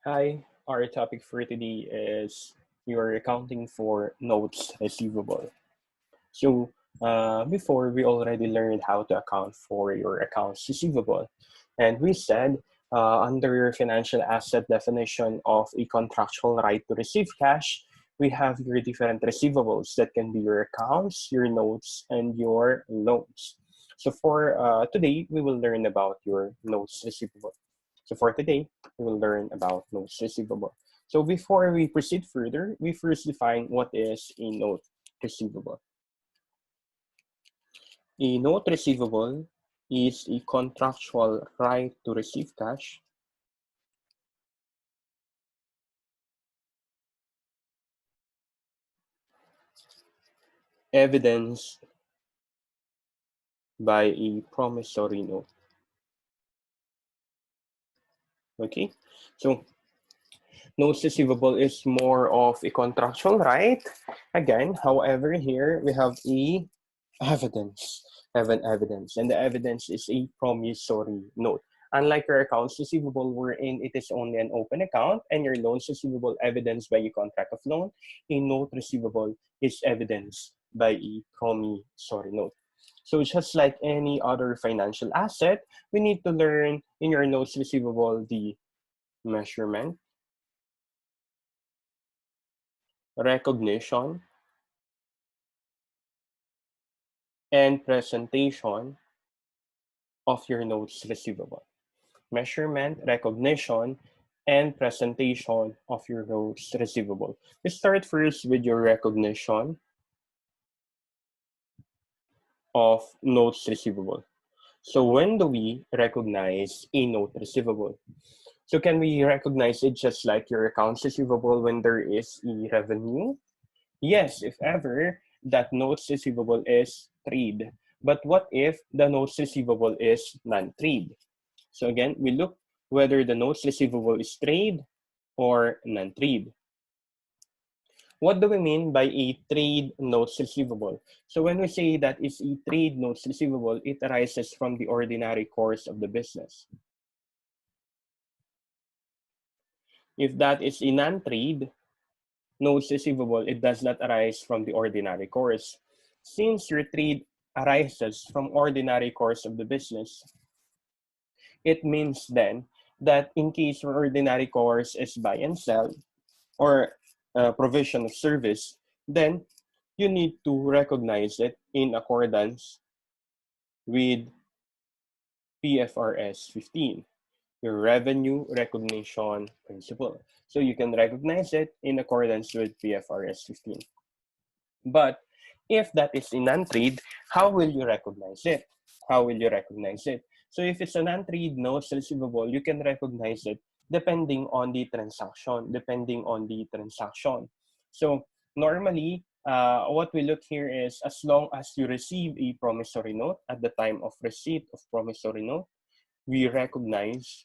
Hi, our topic for today is your accounting for notes receivable. So, before we already learned how to account for your accounts receivable, and we said under your financial asset definition of a contractual right to receive cash, we have your different receivables that can be your accounts, your notes, and your loans. So, for today, we will learn about your notes receivable. So for today, we will learn about notes receivable. So before we proceed further, we first define what is a note receivable. A note receivable is a contractual right to receive cash evidenced by a promissory note. Okay, so notes receivable is more of a contractual right. Again, however, here we have a evidence, have an evidence, and the evidence is a promissory note. Unlike your accounts receivable, wherein it is only an open account, and your loans receivable evidenced by a contract of loan, a note receivable is evidenced by a promissory note. So just like any other financial asset, we need to learn in your notes receivable the measurement, recognition, and presentation of your notes receivable. Measurement, recognition, and presentation of your notes receivable. Let's start first with your recognition of notes receivable. So when do we recognize a note receivable? So can we recognize it just like your accounts receivable when there is a revenue? Yes, if ever that notes receivable is trade. But what if the notes receivable is non-trade? So again, we look whether the notes receivable is trade or non-trade. What do we mean by a trade notes receivable? So when we say that it's a trade notes receivable, it arises from the ordinary course of the business. If that is a non-trade notes receivable, it does not arise from the ordinary course. Since your trade arises from ordinary course of the business, it means then that in case your ordinary course is buy and sell or provision of service, then you need to recognize it in accordance with PFRS 15, your revenue recognition principle. So you can recognize it in accordance with PFRS 15. But if that is in non-trade, how will you recognize it? How will you recognize it? So if it's a non-trade notes receivable, you can recognize it depending on the transaction, So normally, what we look here is as long as you receive a promissory note at the time of receipt of promissory note, we recognize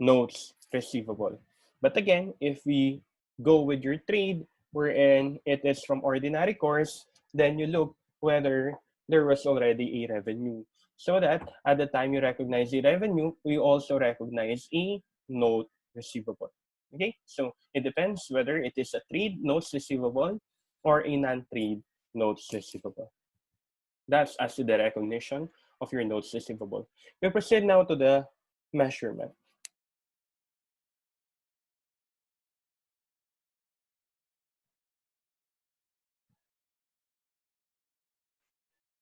notes receivable. But again, if we go with your trade, wherein it is from ordinary course, then you look whether there was already a revenue. So that at the time you recognize the revenue, we also recognize a note receivable. Okay, so it depends whether it is a trade notes receivable or a non-trade notes receivable. That's as to the recognition of your notes receivable. We proceed now to the measurement.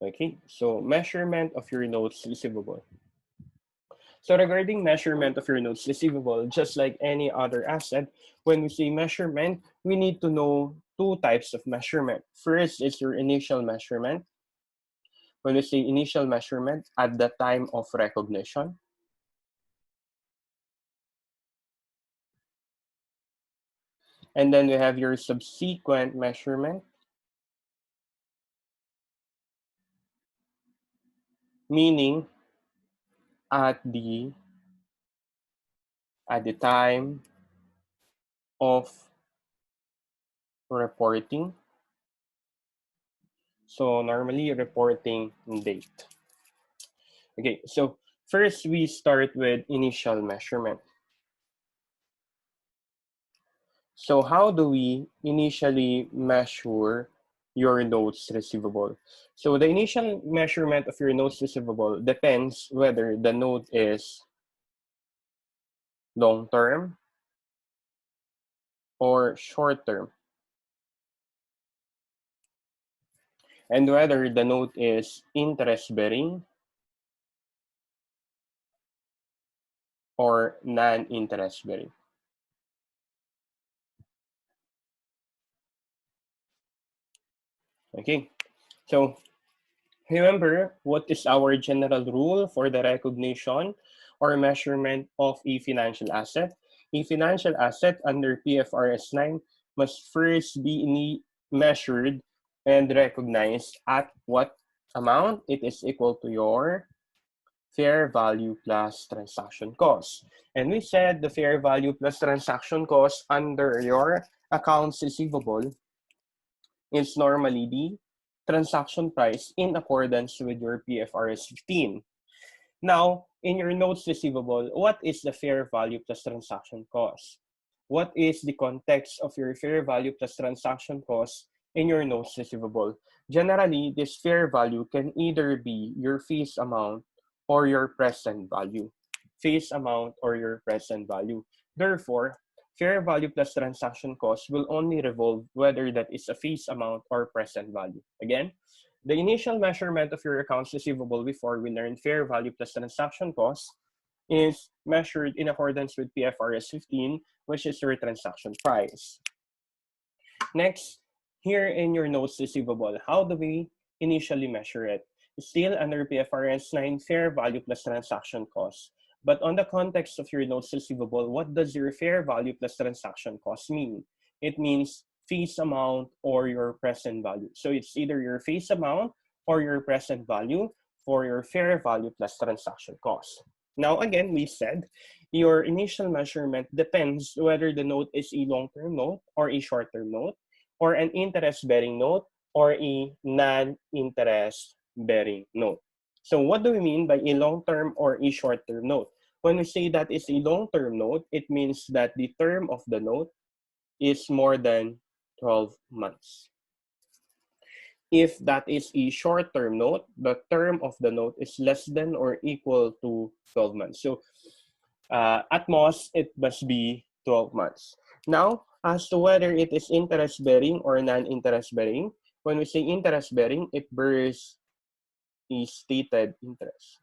Okay, so measurement of your notes receivable. So regarding measurement of your notes receivable, just like any other asset, when we say measurement, we need to know two types of measurement. First is your initial measurement. When we say initial measurement, at the time of recognition. And then we have your subsequent measurement, meaning at the time of reporting. So normally reporting date. Okay, so first we start with initial measurement. So how do we initially measure your notes receivable? So the initial measurement of your notes receivable depends whether the note is long term or short term, and whether the note is interest bearing or non-interest bearing. Okay, so remember, what is our general rule for the recognition or measurement of a financial asset? A financial asset under PFRS 9 must first be measured and recognized at what amount it is equal to your fair value plus transaction cost. And we said the fair value plus transaction cost under your accounts receivable is normally the transaction price in accordance with your PFRS 15. Now, in your notes receivable, what is the fair value plus transaction cost? What is the context of your fair value plus transaction cost in your notes receivable? Generally, this fair value can either be your face amount or your present value. Face amount or your present value. Therefore, fair value plus transaction cost will only revolve whether that is a face amount or present value. Again, the initial measurement of your accounts receivable before we learn fair value plus transaction cost is measured in accordance with PFRS 15, which is your transaction price. Next, here in your notes receivable, how do we initially measure it? Still under PFRS 9, fair value plus transaction cost. But on the context of your notes receivable, what does your fair value plus transaction cost mean? It means face amount or your present value. So it's either your face amount or your present value for your fair value plus transaction cost. Now, again, we said your initial measurement depends whether the note is a long-term note or a short-term note, or an interest-bearing note or a non-interest-bearing note. So what do we mean by a long-term or a short-term note? When we say that is a long-term note, it means that the term of the note is more than 12 months. If that is a short-term note, the term of the note is less than or equal to 12 months. So at most, it must be 12 months. Now, as to whether it is interest-bearing or non-interest-bearing, when we say interest-bearing, it bears a stated interest.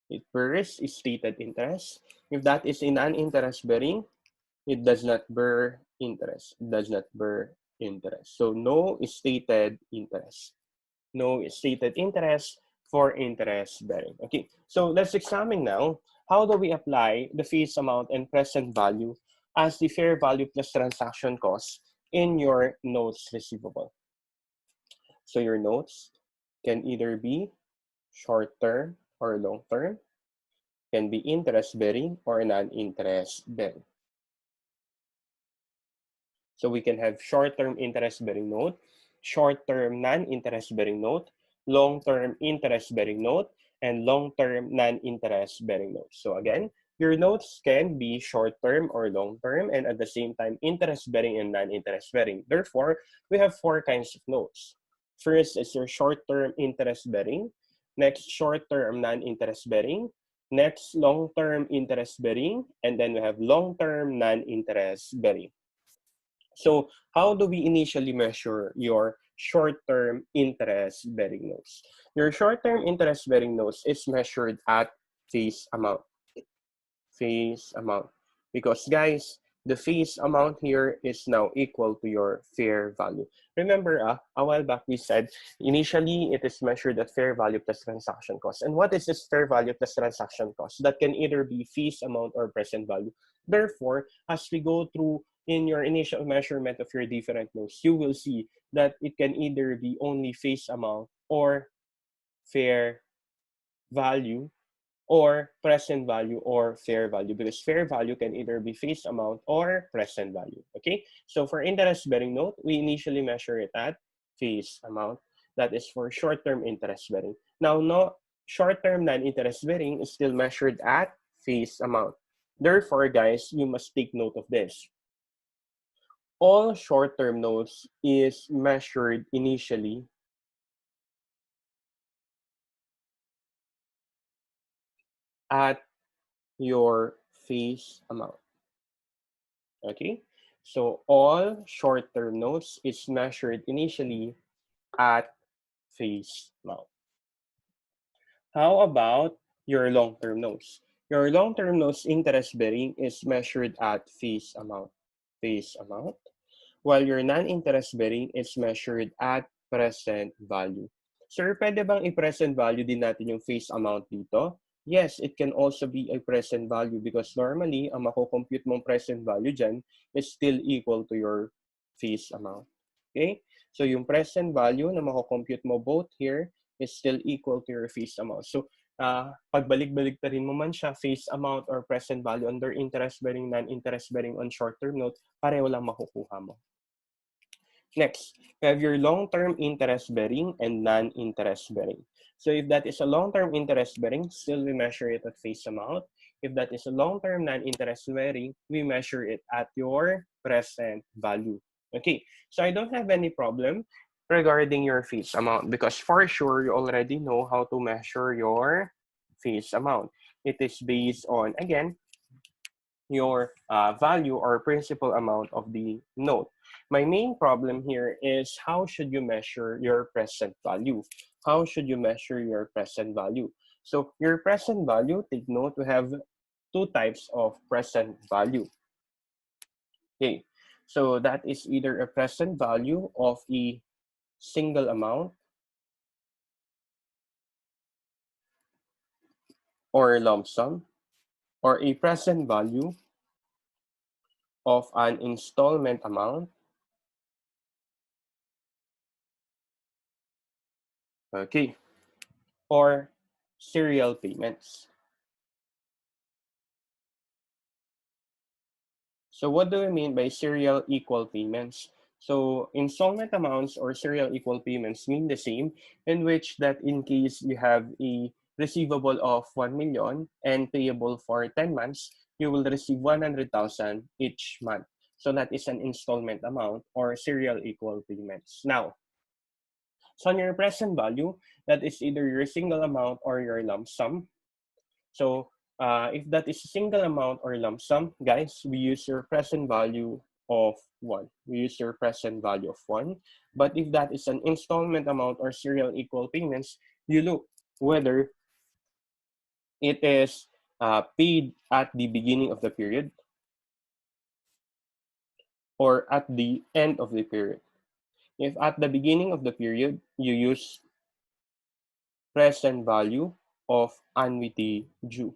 It bears a stated interest. If that is a non-interest-bearing, it does not bear interest. It does not bear interest. So no stated interest. No stated interest for interest bearing. Okay, so let's examine now how do we apply the face amount and present value as the fair value plus transaction cost in your notes receivable. So your notes can either be short term or long term, can be interest bearing or non-interest bearing. So we can have short-term interest-bearing note, short-term non-interest-bearing note, long-term interest-bearing note, and long-term non-interest-bearing note. So again, your notes can be short-term or long-term and at the same time interest-bearing and non-interest-bearing. Therefore, we have four kinds of notes. First is your short-term interest-bearing, next short-term non-interest-bearing, next long-term interest-bearing, and then we have long-term non-interest-bearing. So how do we initially measure your short-term interest-bearing notes? Your short-term interest-bearing notes is measured at face amount. Face amount. Because guys, the face amount here is now equal to your fair value. Remember, a while back we said, initially it is measured at fair value plus transaction cost. And what is this fair value plus transaction cost? That can either be face amount or present value. Therefore, as we go through in your initial measurement of your different notes, you will see that it can either be only face amount or fair value or present value or fair value, because fair value can either be face amount or present value. Okay, so for interest bearing note, we initially measure it at face amount. That is for short-term interest bearing. Now, no, short-term non-interest bearing is still measured at face amount. Therefore, guys, you must take note of this. all short-term notes is measured initially at your face amount. Okay, so all short-term notes is measured initially at face amount. How about your long-term notes? Your long-term notes interest bearing is measured at face amount. Face amount. While your non-interest bearing is measured at present value. Sir, pwede bang i-present value din natin yung face amount dito? Yes, it can also be a present value because normally, ang mako-compute mong present value dyan is still equal to your face amount. Okay? So yung present value na mako-compute mo both here is still equal to your face amount. So pagbalik-balik-tarin mo man siya, face amount or present value under interest-bearing, non-interest-bearing on short-term note, pareho lang makukuha mo. Next, we have your long-term interest-bearing and non-interest-bearing. So if that is a long-term interest-bearing, still we measure it at face amount. If that is a long-term non-interest-bearing, we measure it at your present value. Okay, so I don't have any problem regarding your face amount because for sure you already know how to measure your face amount. It is based on, again, your value or principal amount of the note. My main problem here is how should you measure your present value? How should you measure your present value? So your present value, take note, we have two types of present value. Okay, so that is either a present value of a single amount or lump sum, or a present value of an installment amount. Okay, or serial payments. So what do we mean by serial equal payments? So installment amounts or serial equal payments mean the same, in which that in case you have a receivable of 1 million and payable for 10 months, you will receive 100,000 each month. So that is an installment amount or serial equal payments. Now, so on your present value, that is either your single amount or your lump sum. So if that is a single amount or lump sum, guys, we use your present value of 1. We use your present value of 1. But if that is an installment amount or serial equal payments, you look whether it is paid at the beginning of the period or at the end of the period. If at the beginning of the period, you use present value of annuity due.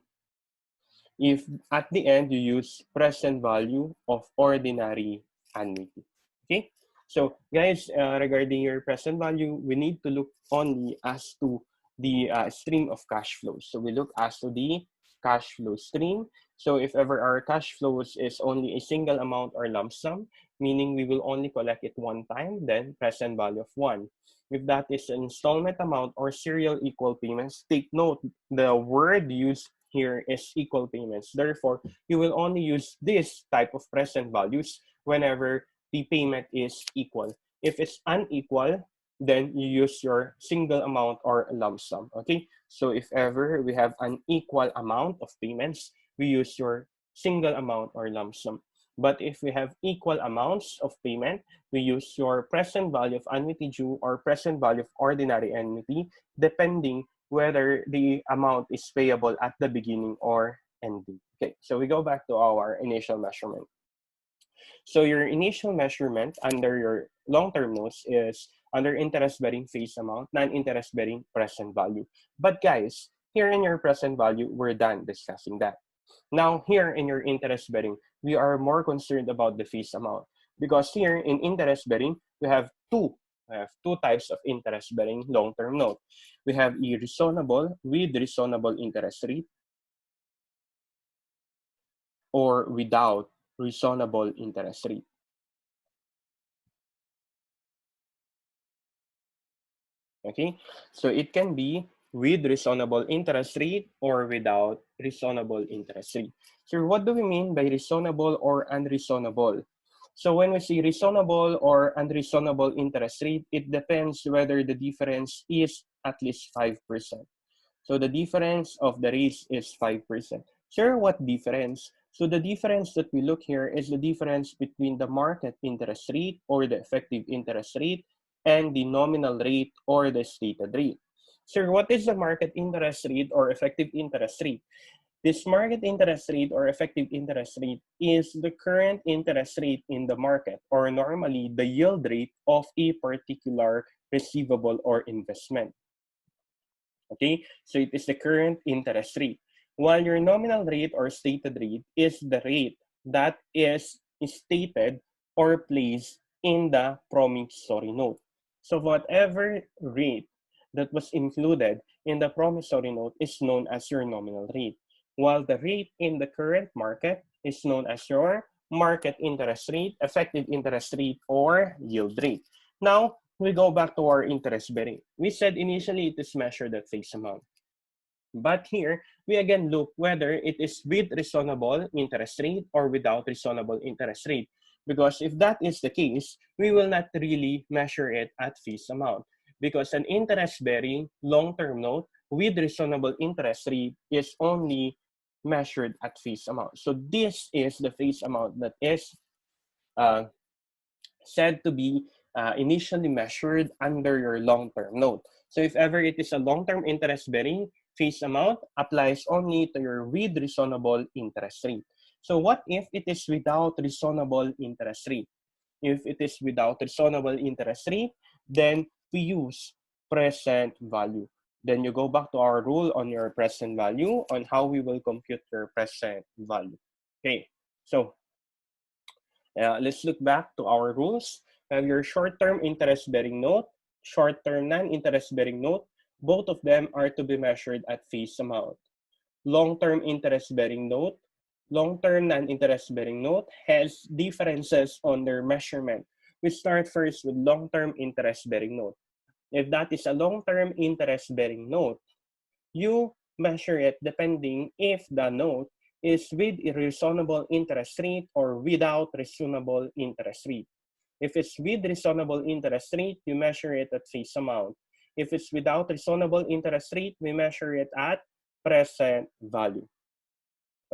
If at the end you use present value of ordinary annuity. Okay, so guys, regarding your present value, we need to look only as to the stream of cash flows. So we look as to the cash flow stream. So if ever our cash flows is only a single amount or lump sum, meaning we will only collect it one time, then present value of 1. If that is an installment amount or serial equal payments, take note, the word used here is equal payments. Therefore, you will only use this type of present values whenever the payment is equal. If it's unequal, then you use your single amount or lump sum. Okay, so if ever we have an equal amount of payments, we use your single amount or lump sum. But if we have equal amounts of payment, we use your present value of annuity due or present value of ordinary annuity, depending whether the amount is payable at the beginning or ending. Okay, so we go back to our initial measurement. So your initial measurement under your long-term notes is under interest-bearing face amount, non-interest-bearing present value. But guys, here in your present value, we're done discussing that. Now, here in your interest-bearing, we are more concerned about the face amount because here in interest-bearing, we have two types of interest-bearing long-term note. We have a reasonable with reasonable interest rate or without reasonable interest rate. Okay, so it can be with reasonable interest rate or without reasonable interest rate. So what do we mean by reasonable or unreasonable? So when we say reasonable or unreasonable interest rate, it depends whether the difference is at least 5%. So the difference of the rates is 5%. Sure, what difference? So the difference that we look here is the difference between the market interest rate or the effective interest rate and the nominal rate or the stated rate. Sir, what is the market interest rate or effective interest rate? This market interest rate or effective interest rate is the current interest rate in the market, or normally the yield rate of a particular receivable or investment. Okay, so it is the current interest rate. While your nominal rate or stated rate is the rate that is stated or placed in the promissory note. So whatever rate that was included in the promissory note is known as your nominal rate, while the rate in the current market is known as your market interest rate, effective interest rate, or yield rate. Now, we go back to our interest bearing. We said initially it is measured at face amount. But here, we again look whether it is with reasonable interest rate or without reasonable interest rate. Because if that is the case, we will not really measure it at face amount. Because an interest-bearing long-term note with reasonable interest rate is only measured at face amount. So this is the face amount that is uh, said to be initially measured under your long-term note. So if ever it is a long-term interest-bearing, face amount applies only to your with reasonable interest rate. So what if it is without reasonable interest rate? If it is without reasonable interest rate, then we use present value. Then you go back to our rule on your present value on how we will compute your present value. Okay, so let's look back to our rules. Your short-term interest-bearing note, short-term non-interest-bearing note, both of them are to be measured at face amount. Long-term interest-bearing note, long-term non-interest-bearing note has differences on their measurement. We start first with long-term interest-bearing note. If that is a long-term interest-bearing note, you measure it depending if the note is with a reasonable interest rate or without reasonable interest rate. If it's with reasonable interest rate, you measure it at face amount. If it's without reasonable interest rate, we measure it at present value.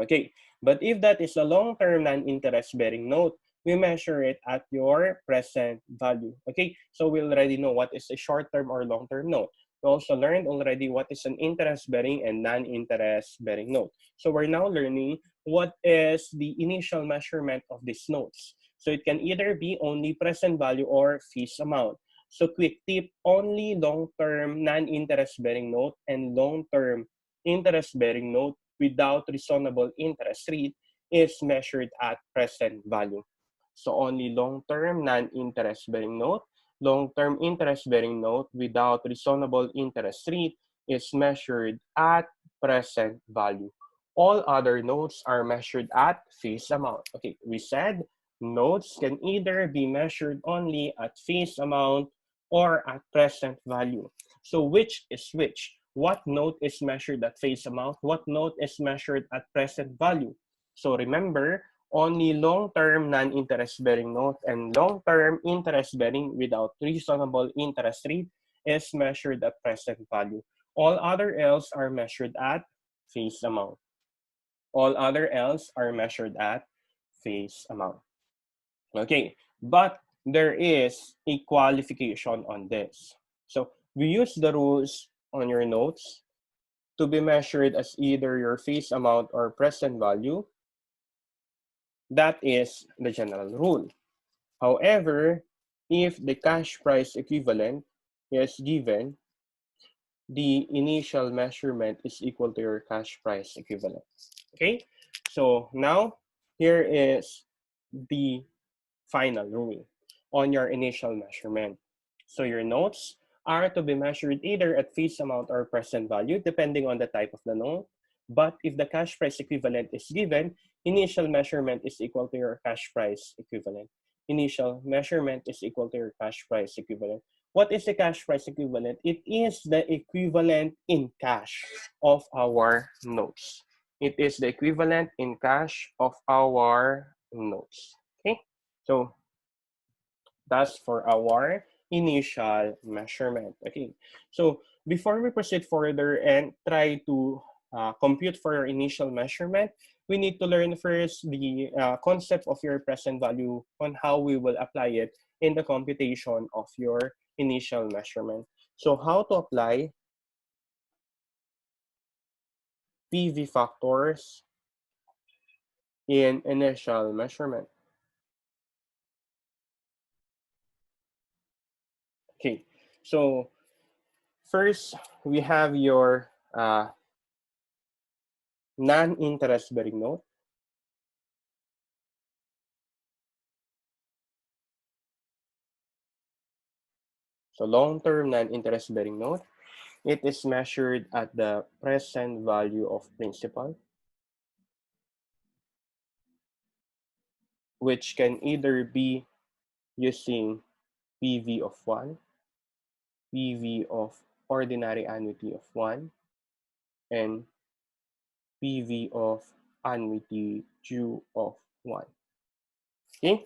Okay, but if that is a long-term non-interest-bearing note, we measure it at your present value. Okay, so we already know what is a short-term or long-term note. We also learned already what is an interest-bearing and non-interest-bearing note. So we're now learning what is the initial measurement of these notes. So it can either be only present value or face amount. So quick tip, only long-term non-interest-bearing note and long-term interest-bearing note without reasonable interest rate is measured at present value. So only long-term non-interest-bearing note, long-term interest-bearing note without reasonable interest rate is measured at present value. All other notes are measured at face amount. Okay, we said notes can either be measured only at face amount or at present value. So which is which? What note is measured at face amount? What note is measured at present value? So remember, only long-term non-interest-bearing note and long-term interest-bearing without reasonable interest rate is measured at present value. All other else are measured at face amount. All other else are measured at face amount. Okay, but there is a qualification on this. So we use the rules on your notes to be measured as either your face amount or present value. That is the general rule. However, if the cash price equivalent is given, the initial measurement is equal to your cash price equivalent. Okay, so now here is the final rule on your initial measurement. So your notes are to be measured either at face amount or present value, depending on the type of the note. But if the cash price equivalent is given, initial measurement is equal to your cash price equivalent. Initial measurement is equal to your cash price equivalent. What is the cash price equivalent? It is the equivalent in cash of our notes. It is the equivalent in cash of our notes. Okay? So that's for our initial measurement. Okay, so before we proceed further and try to compute for your initial measurement, we need to learn first the concept of your present value on how we will apply it in the computation of your initial measurement. So how to apply PV factors in initial measurement. Okay, so first we have your non-interest bearing note. So long-term non-interest bearing note, it is measured at the present value of principal, which can either be using PV of 1, PV of ordinary annuity of 1, and PV of annuity due of 1. Okay?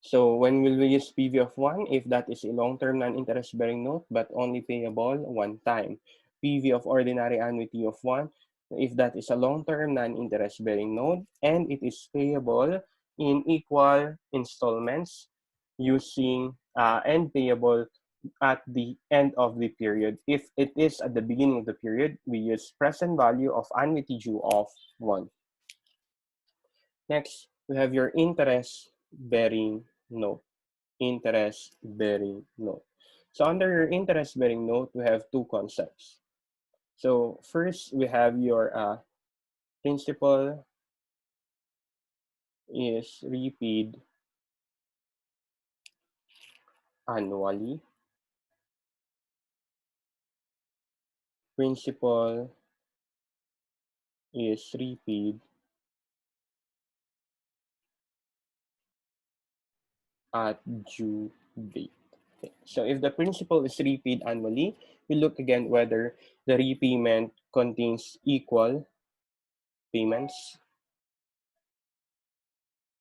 So when will we use PV of 1? If that is a long-term non-interest bearing note but only payable one time. PV of ordinary annuity of 1, if that is a long-term non-interest bearing note and it is payable in equal installments using and payable at the end of the period. If it is at the beginning of the period, we use present value of annuity due of 1. Next, we have your interest bearing note. Interest bearing note. So under your interest bearing note, we have two concepts. So first, we have your principal is repaid annually. Principal is repaid at due date. Okay. So if the principal is repaid annually, we look again whether the repayment contains equal payments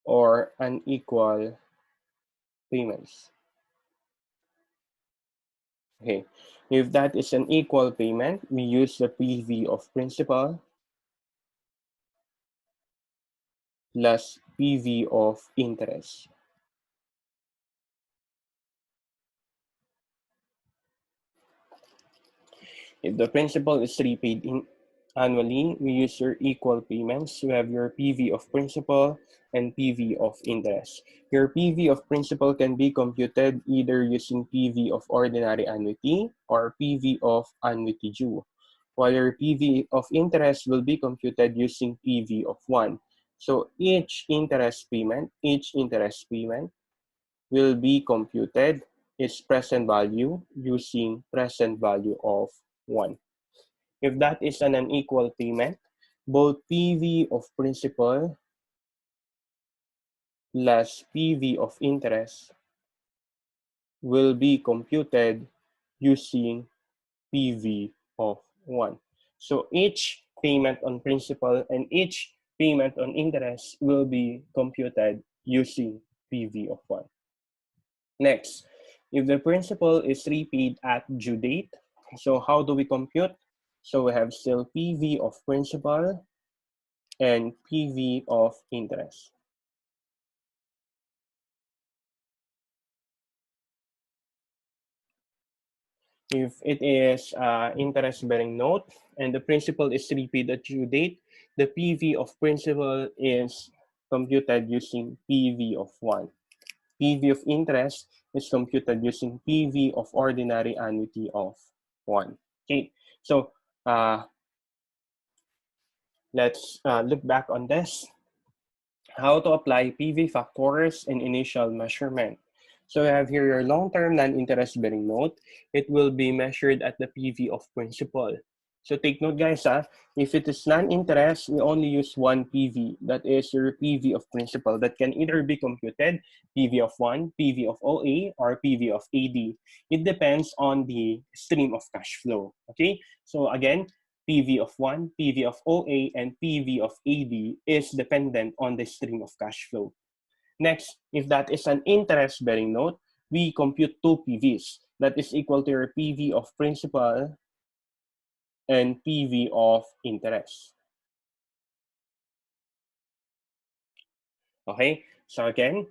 or unequal payments. Okay, if that is an equal payment, we use the PV of principal plus PV of interest. If the principal is repaid annually, we use your equal payments. You have your PV of principal and PV of interest. Your PV of principal can be computed either using PV of ordinary annuity or PV of annuity due, while your PV of interest will be computed using PV of 1. So each interest payment will be computed its present value using present value of 1. If that is an unequal payment, both PV of principal plus PV of interest will be computed using PV of 1. So each payment on principal and each payment on interest will be computed using PV of 1. Next, if the principal is repaid at due date, so how do we compute? So we have still PV of principal and PV of interest. If it is interest-bearing note and the principal is repaid at due date, the PV of principal is computed using PV of 1. PV of interest is computed using PV of ordinary annuity of 1. Okay, so let's look back on this. How to apply PV factors in initial measurement. So we have here your long-term non-interest bearing note. It will be measured at the PV of principal. So take note guys, if it is non-interest, we only use one PV. That is your PV of principal that can either be computed PV of 1, PV of OA, or PV of AD. It depends on the stream of cash flow. Okay, so again, PV of 1, PV of OA, and PV of AD is dependent on the stream of cash flow. Next, if that is an interest-bearing note, we compute 2 PVs. That is equal to your PV of principal and PV of interest. Okay, so again,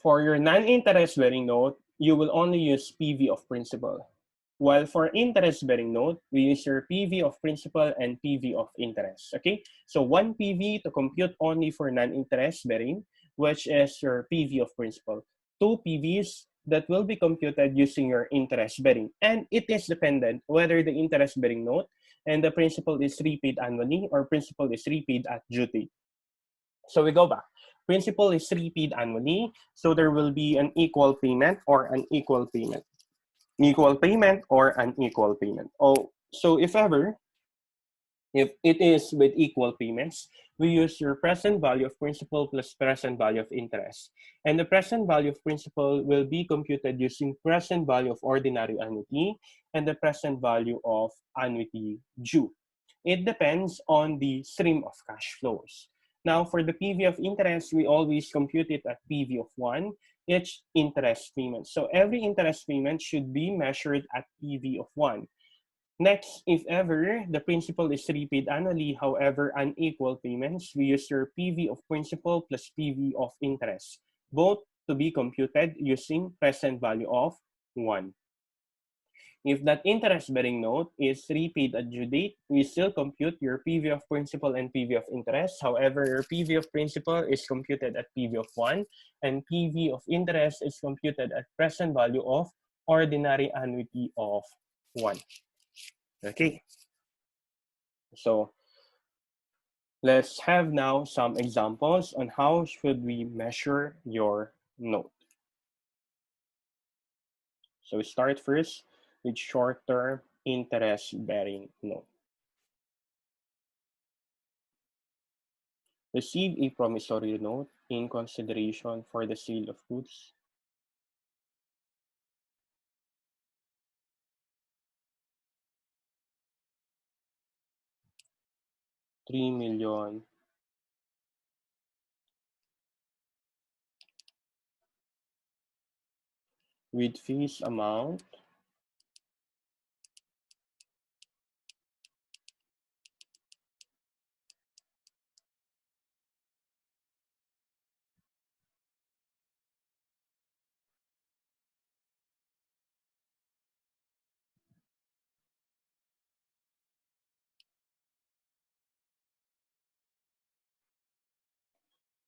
for your non-interest-bearing note, you will only use PV of principal. While for interest-bearing note, we use your PV of principal and PV of interest. Okay, so 1 PV to compute only for non-interest-bearing, which is your PV of principal. 2 PVs that will be computed using your interest-bearing. And it is dependent whether the interest-bearing note and the principal is repaid annually or principal is repaid at due date. So we go back. Principal is repaid annually, so there will be an equal payment or an equal payment. Equal payment or unequal payment. Oh, so if ever, if it is with equal payments, we use your present value of principal plus present value of interest. And the present value of principal will be computed using present value of ordinary annuity and the present value of annuity due. It depends on the stream of cash flows. Now, for the PV of interest, we always compute it at PV of 1, each interest payment. So every interest payment should be measured at PV of 1. Next, if ever the principal is repaid annually, however unequal payments, we use your PV of principal plus PV of interest, both to be computed using present value of 1. If that interest-bearing note is repaid at due date, we still compute your PV of principal and PV of interest. However, your PV of principal is computed at PV of 1, and PV of interest is computed at present value of ordinary annuity of 1. Okay. So let's have now some examples on how should we measure your note. So we start first with short-term interest-bearing note. Receive a promissory note in consideration for the sale of goods. $3 million with fees amount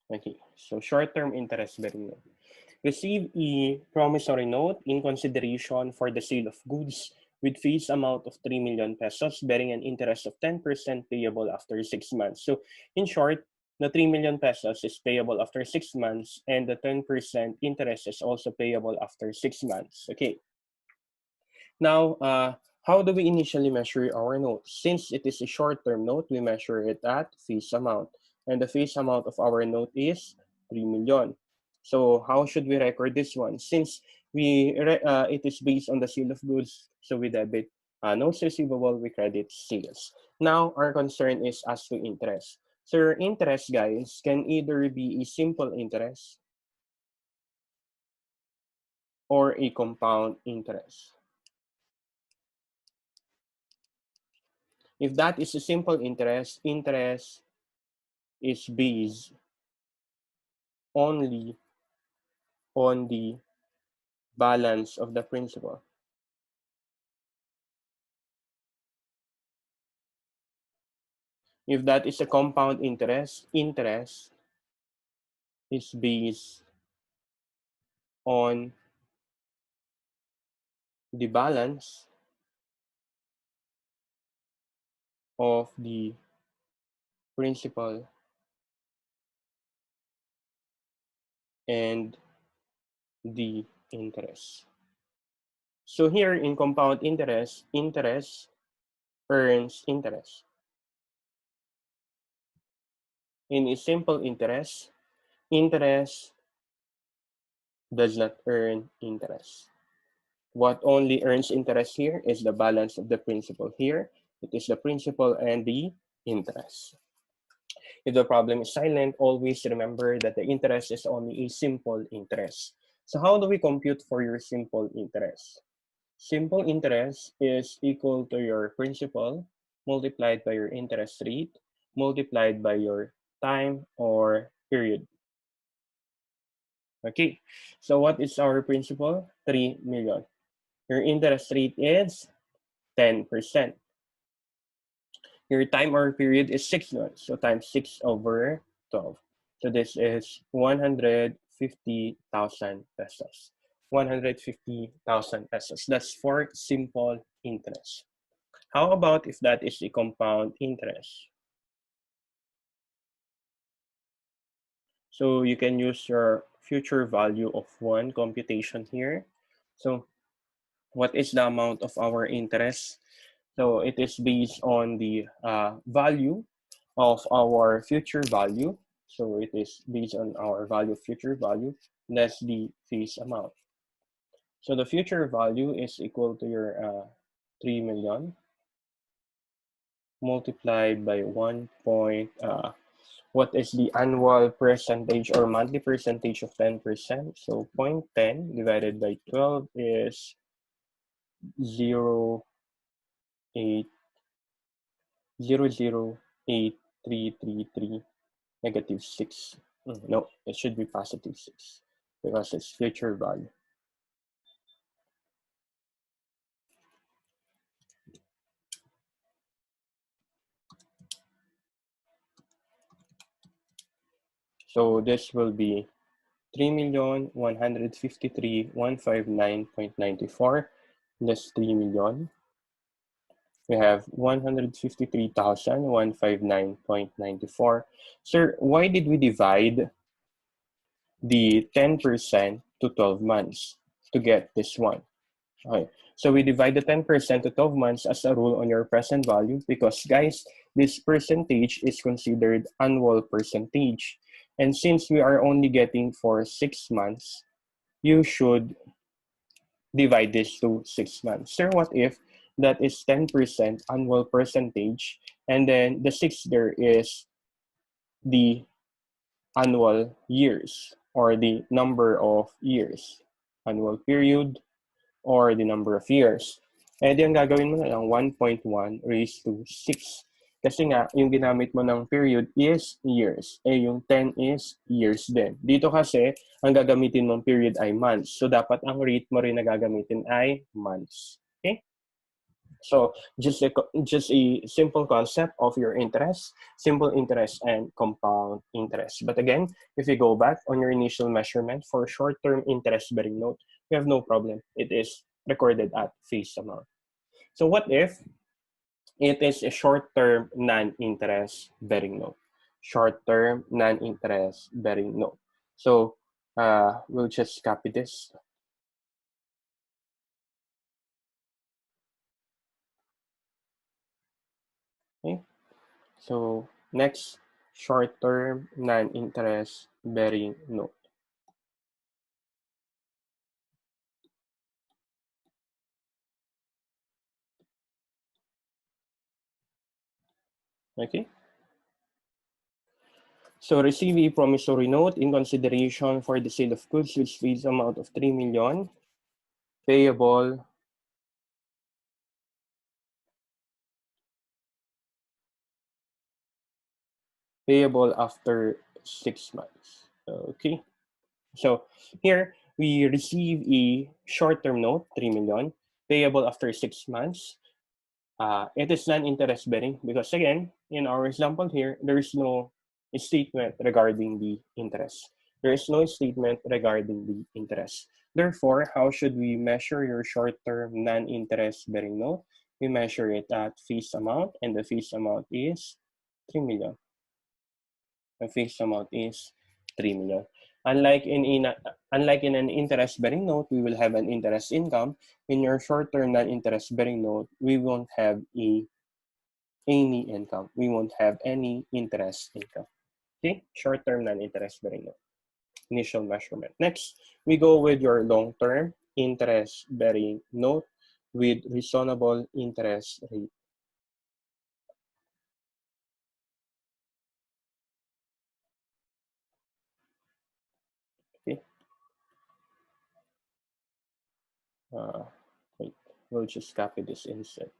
Okay, so short-term interest-bearing note. Receive a promissory note in consideration for the sale of goods with face amount of 3 million pesos bearing an interest of 10% payable after 6 months. So in short, the 3 million pesos is payable after 6 months and the 10% interest is also payable after 6 months. Okay. Now, how do we initially measure our note? Since it is a short-term note, we measure it at face amount. And the face amount of our note is 3 million. So how should we record this one? Since it is based on the sale of goods, so we debit notes receivable, we credit sales. Now, our concern is as to interest. So your interest, guys, can either be a simple interest or a compound interest. If that is a simple interest, interest is based only on the balance of the principal. If that is a compound interest, interest is based on the balance of the principal and the interest. So here in compound interest, interest earns interest. In a simple interest, interest does not earn interest. What only earns interest here is the balance of the principal here. It is the principal and the interest. If the problem is silent, always remember that the interest is only a simple interest. So how do we compute for your simple interest? Simple interest is equal to your principal multiplied by your interest rate multiplied by your time or period. Okay, so what is our principal? 3 million. Your interest rate is 10%. Your time or period is 6 months, so times 6 over 12. So this is 150,000 pesos. 150,000 pesos. That's for simple interest. How about if that is a compound interest? So you can use your future value of 1 computation here. So what is the amount of our interest? So it is based on the value of our future value. So it is based on our value of future value less the face amount. So the future value is equal to your 3 million multiplied by 1 point, what is the annual percentage or monthly percentage of 10%? So 0.10 divided by 12 is 0.8 0.08333 negative 6. No, it should be positive 6 because it's future value. So this will be 3,153,159.94 less 3 million. We have 153,159.94. Sir, why did we divide the 10% to 12 months to get this one? Okay, so we divide the 10% to 12 months as a rule on your present value because, guys, this percentage is considered annual percentage. And since we are only getting for 6 months, you should divide this to 6 months. Sir, what if that is 10% annual percentage and then the 6 there is the annual years or the number of years, annual period, or the number of years. Eh, di ang gagawin mo na lang 1.1 raised to 6. Kasi nga, yung ginamit mo ng period is years. Eh, yung 10 is years din. Dito kasi, ang gagamitin mong period ay months. So, dapat ang rate mo rin na gagamitin ay months. Okay? So, just a simple concept of your interest, simple interest and compound interest. But again, if you go back on your initial measurement for short-term interest-bearing note, you have no problem. It is recorded at face amount. So what if it is a short-term non-interest bearing note? Short-term non-interest bearing note. So we'll just copy this. Okay. So next, short-term non-interest bearing note. Okay. So receive a promissory note in consideration for the sale of goods which face amount of 3 million payable after 6 months. Okay. So here we receive a short-term note, 3 million, payable after 6 months. It is non-interest bearing because again, in our example here, there is no statement regarding the interest. There is no statement regarding the interest. Therefore, how should we measure your short-term non-interest bearing note? We measure it at face amount, and the face amount is 3 million. The face amount is 3 million. Unlike in an interest-bearing note, we will have an interest income. In your short-term non-interest-bearing note, we won't have any income. We won't have any interest income. Okay, short-term non-interest-bearing note. Initial measurement. Next, we go with your long-term interest-bearing note with reasonable interest rate. Uh, wait, we'll just copy this instead.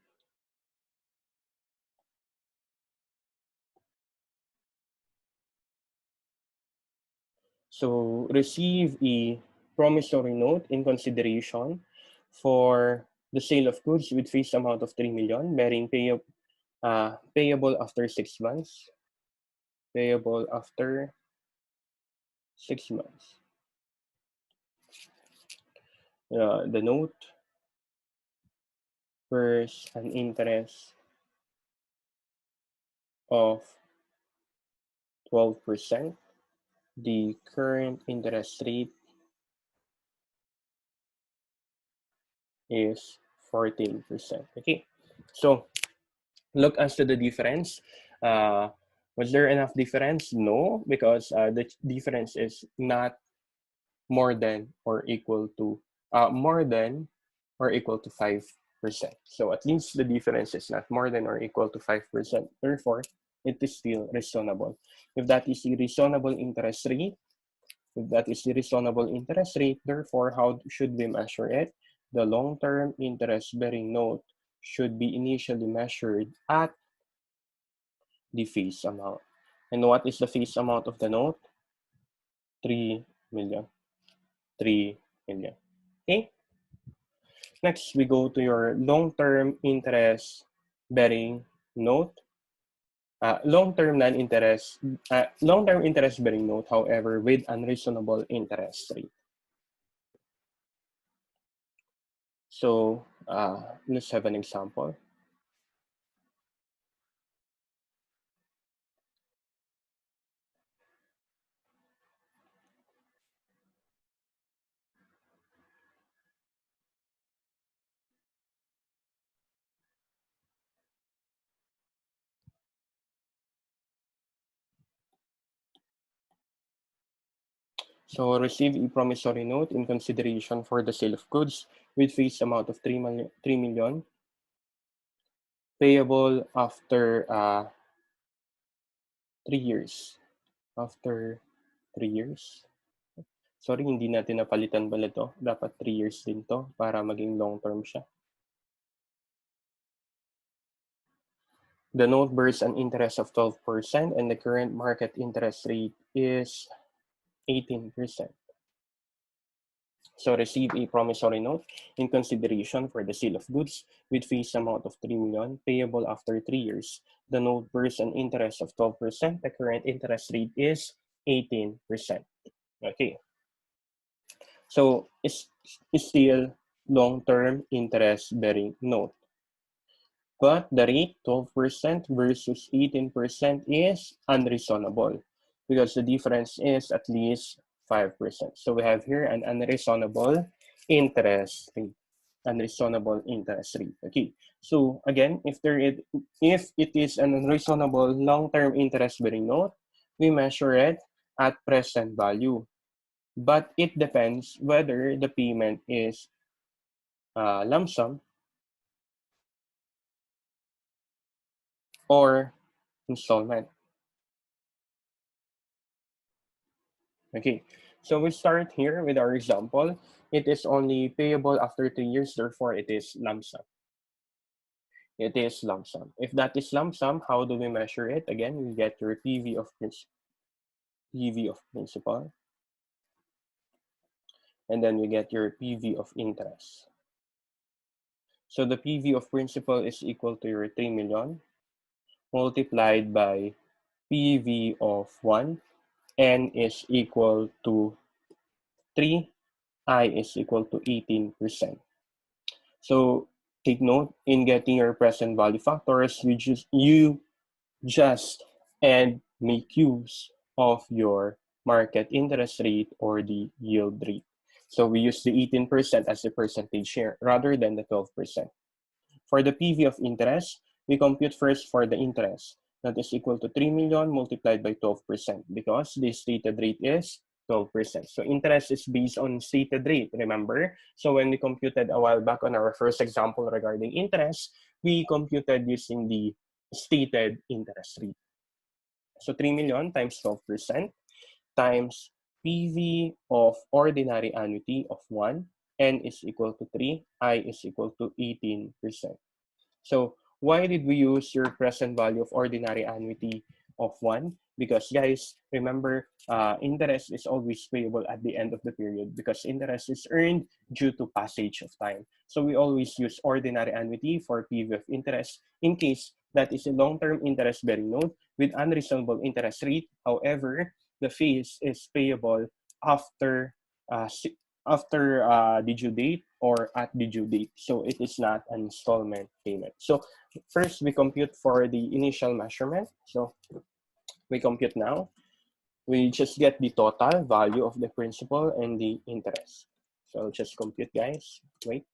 So receive a promissory note in consideration for the sale of goods with face amount of 3 million, bearing payable after 6 months. Payable after 6 months. The note bears an interest of 12%. The current interest rate is 14%. Okay, so look as to the difference. Was there enough difference? No, because the difference is not more than or equal to 5%. So at least the difference is not more than or equal to 5%. Therefore, it is still reasonable. If that is the reasonable interest rate, therefore, how should we measure it? The long-term interest-bearing note should be initially measured at the face amount. And what is the face amount of the note? 3 million. 3 million. Okay? Next, we go to your long-term interest-bearing note. Long-term interest-bearing note, however, with unreasonable interest rate. So let's have an example. So receive a promissory note in consideration for the sale of goods with face amount of 3 million payable after 3 years. After 3 years. Sorry, hindi natin napalitan pala to. Dapat 3 years din to para maging long term siya. The note bears an interest of 12% and the current market interest rate is 18%. So receive a promissory note in consideration for the sale of goods with face amount of 3 million payable after 3 years. The note bears an interest of 12%. The current interest rate is 18%. Okay. So it's still long-term interest-bearing note. But the rate, 12% versus 18%, is unreasonable because the difference is at least 5%. So we have here an unreasonable interest rate. Unreasonable interest rate. Okay. So again, if it is an unreasonable long-term interest-bearing note, we measure it at present value. But it depends whether the payment is lump sum or installment. Okay, so we start here with our example. It is only payable after 2 years, therefore it is lump sum. It is lump sum. If that is lump sum, how do we measure it? Again, we get your PV of principal, and then we get your PV of interest. So the PV of principal is equal to your 3 million multiplied by PV of 1, N is equal to 3, I is equal to 18%. So take note, in getting your present value factors, you just and make use of your market interest rate or the yield rate. So we use the 18% as the percentage share rather than the 12%. For the PV of interest, we compute first for the interest. That is equal to 3 million multiplied by 12% because the stated rate is 12%. So interest is based on stated rate, remember? So when we computed a while back on our first example regarding interest, we computed using the stated interest rate. So 3 million times 12% times PV of ordinary annuity of 1 N is equal to 3, I is equal to 18%. So why did we use your present value of ordinary annuity of 1? Because guys, remember, interest is always payable at the end of the period because interest is earned due to passage of time. So we always use ordinary annuity for PV of interest in case that is a long-term interest-bearing note with unreasonable interest rate. However, the fees is payable after the due date or at the due date. So it is not an installment payment. So first we compute for the initial measurement. So we compute now. We just get the total value of the principal and the interest. So I'll just compute, guys. Wait.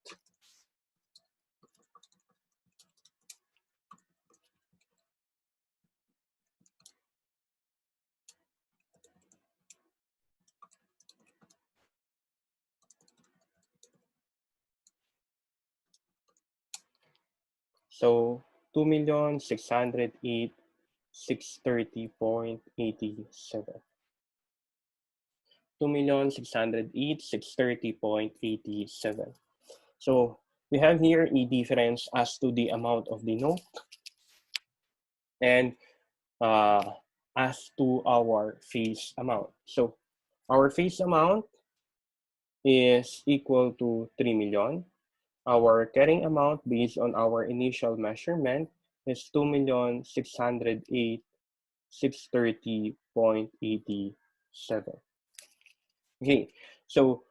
So 2,608,630.87. 2,608,630.87. So we have here a difference as to the amount of the note and as to our face amount. So our face amount is equal to 3 million. Our carrying amount based on our initial measurement is 2,608,630.87. Okay, so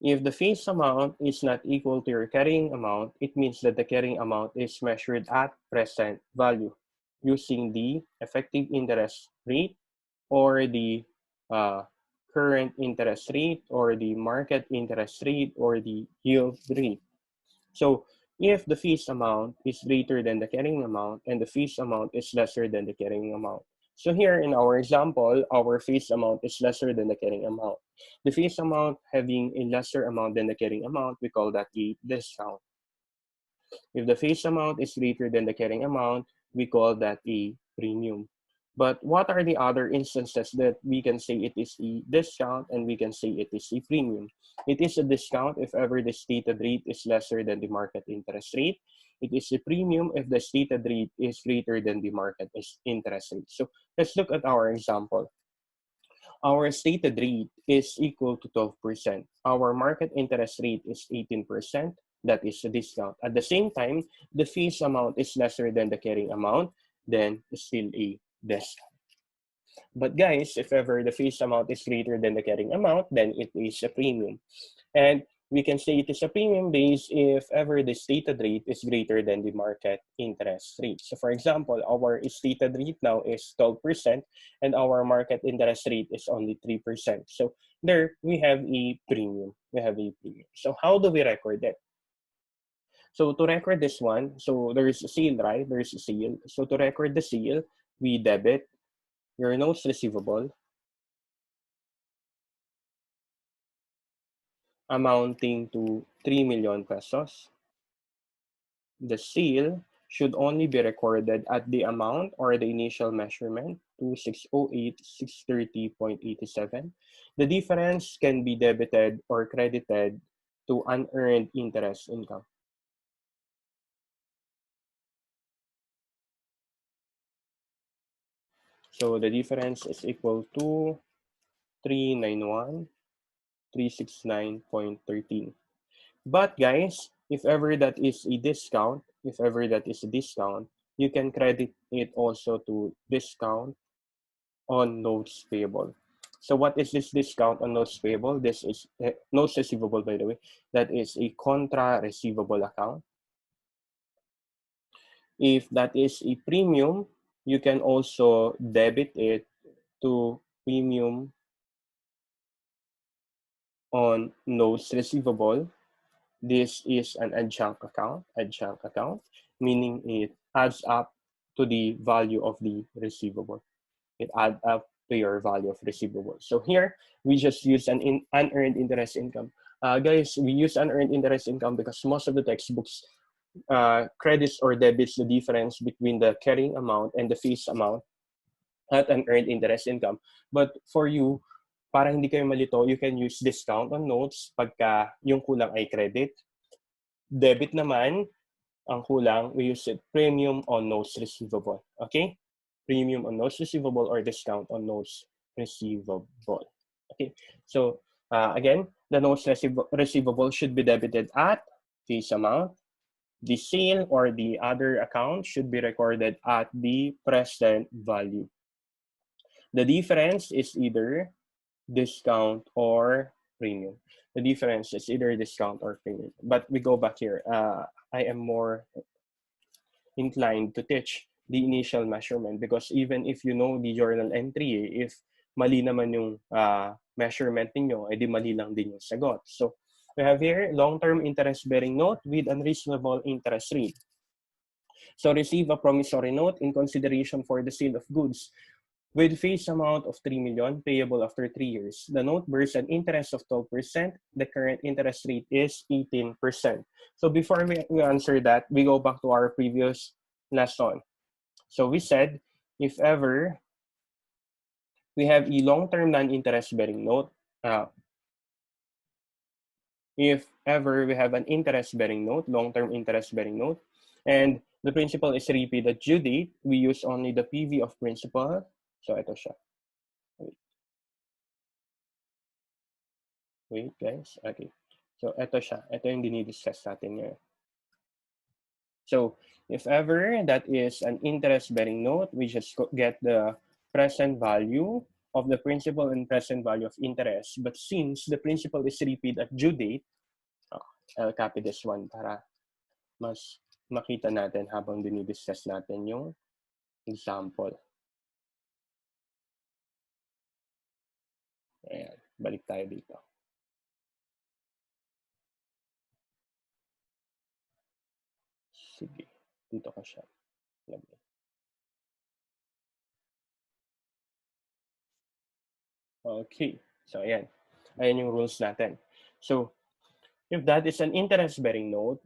if the face amount is not equal to your carrying amount, it means that the carrying amount is measured at present value using the effective interest rate or the uh, current interest rate or the market interest rate or the yield rate. So if the fees amount is greater than the carrying amount and the fees amount is lesser than the carrying amount. So here in our example, our fees amount is lesser than the carrying amount. The fees amount having a lesser amount than the carrying amount, we call that a discount. If the face amount is greater than the carrying amount, we call that a premium. But what are the other instances that we can say it is a discount and we can say it is a premium? It is a discount if ever the stated rate is lesser than the market interest rate. It is a premium if the stated rate is greater than the market interest rate. So let's look at our example. Our stated rate is equal to 12%. Our market interest rate is 18%. That is a discount. At the same time, the fees amount is lesser than the carrying amount, then it's still a discount. But guys, if ever the fees amount is greater than the carrying amount, then it is a premium. And we can say it is a premium base if ever the stated rate is greater than the market interest rate. So for example, our stated rate now is 12% and our market interest rate is only 3%. So there we have a premium. We have a premium. So how do we record it? So to record this one, so there's a sale, right? There's a sale. So to record the sale, we debit your notes receivable amounting to 3 million pesos. The sale should only be recorded at the amount or the initial measurement, 2,608,630.87. The difference can be debited or credited to unearned interest income. So the difference is equal to 391,369.13. But guys, if ever that is a discount, you can credit it also to discount on notes payable. So what is this discount on notes payable? This is notes receivable, by the way. That is a contra receivable account. If that is a premium, you can also debit it to premium on notes receivable. This is an adjunct account, meaning it adds up to the value of the receivable. It adds up to your value of receivable. So here, we just use an unearned interest income. Guys, we use unearned interest income because most of the textbooks credits or debits the difference between the carrying amount and the fees amount at unearned interest income. But for you, para hindi kayo malito, you can use discount on notes pagka yung kulang ay credit. Debit naman, ang kulang, we use it premium on notes receivable. Okay? Premium on notes receivable or discount on notes receivable. Okay? So, again, the notes receivable should be debited at face amount. The sale or the other account should be recorded at the present value. The difference is either discount or premium. The difference is either discount or premium. But we go back here. I am more inclined to teach the initial measurement because even if you know the journal entry, if mali naman yung measurement ninyo, edi mali lang din yung sagot. So we have here long-term interest-bearing note with unreasonable interest rate. So receive a promissory note in consideration for the sale of goods with face amount of 3 million payable after 3 years. The note bears an interest of 12%. The current interest rate is 18%. So before we answer that, we go back to our previous lesson. So we said, if ever we have a long-term non-interest bearing note, if ever we have an interest-bearing note, long-term interest-bearing note, and the principal is repaid at due date, we use only the PV of principal. So ito siya. Wait, guys. Okay. So ito siya. Ito yung dinidiscuss natin ngayon. So if ever that is an interest-bearing note, we just get the present value of the principal and present value of interest. But since the principal is repaid at due date, I'll copy this one para mas makita natin habang dinidiscuss natin yung example. Ayan, balik tayo dito. Sige, dito ka siya. Okay, so ayan. Ayan yung rules natin. So, if that is an interest-bearing note,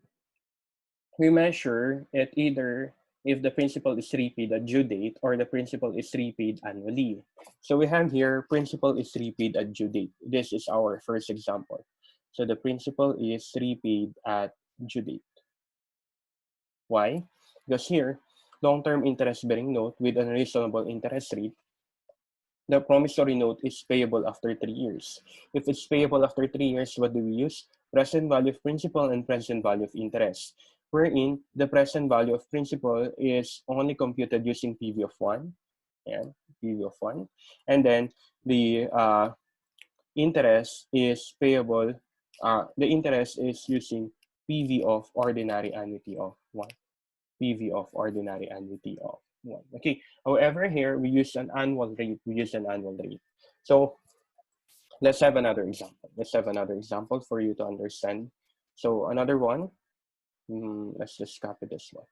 we measure it either if the principal is repaid at due date or the principal is repaid annually. So we have here, principal is repaid at due date. This is our first example. So the principal is repaid at due date. Why? Because here, long-term interest-bearing note with unreasonable interest rate, the promissory note is payable after 3 years. If it's payable after 3 years, what do we use? Present value of principal and present value of interest. Wherein the present value of principal is only computed using PV of 1. And PV of 1. And then the interest is payable, the interest is using PV of ordinary annuity of 1. PV of ordinary annuity of 1. Okay, however, here we use an annual rate. So let's have another example. Let's have another example for you to understand. So another one, let's just copy this one.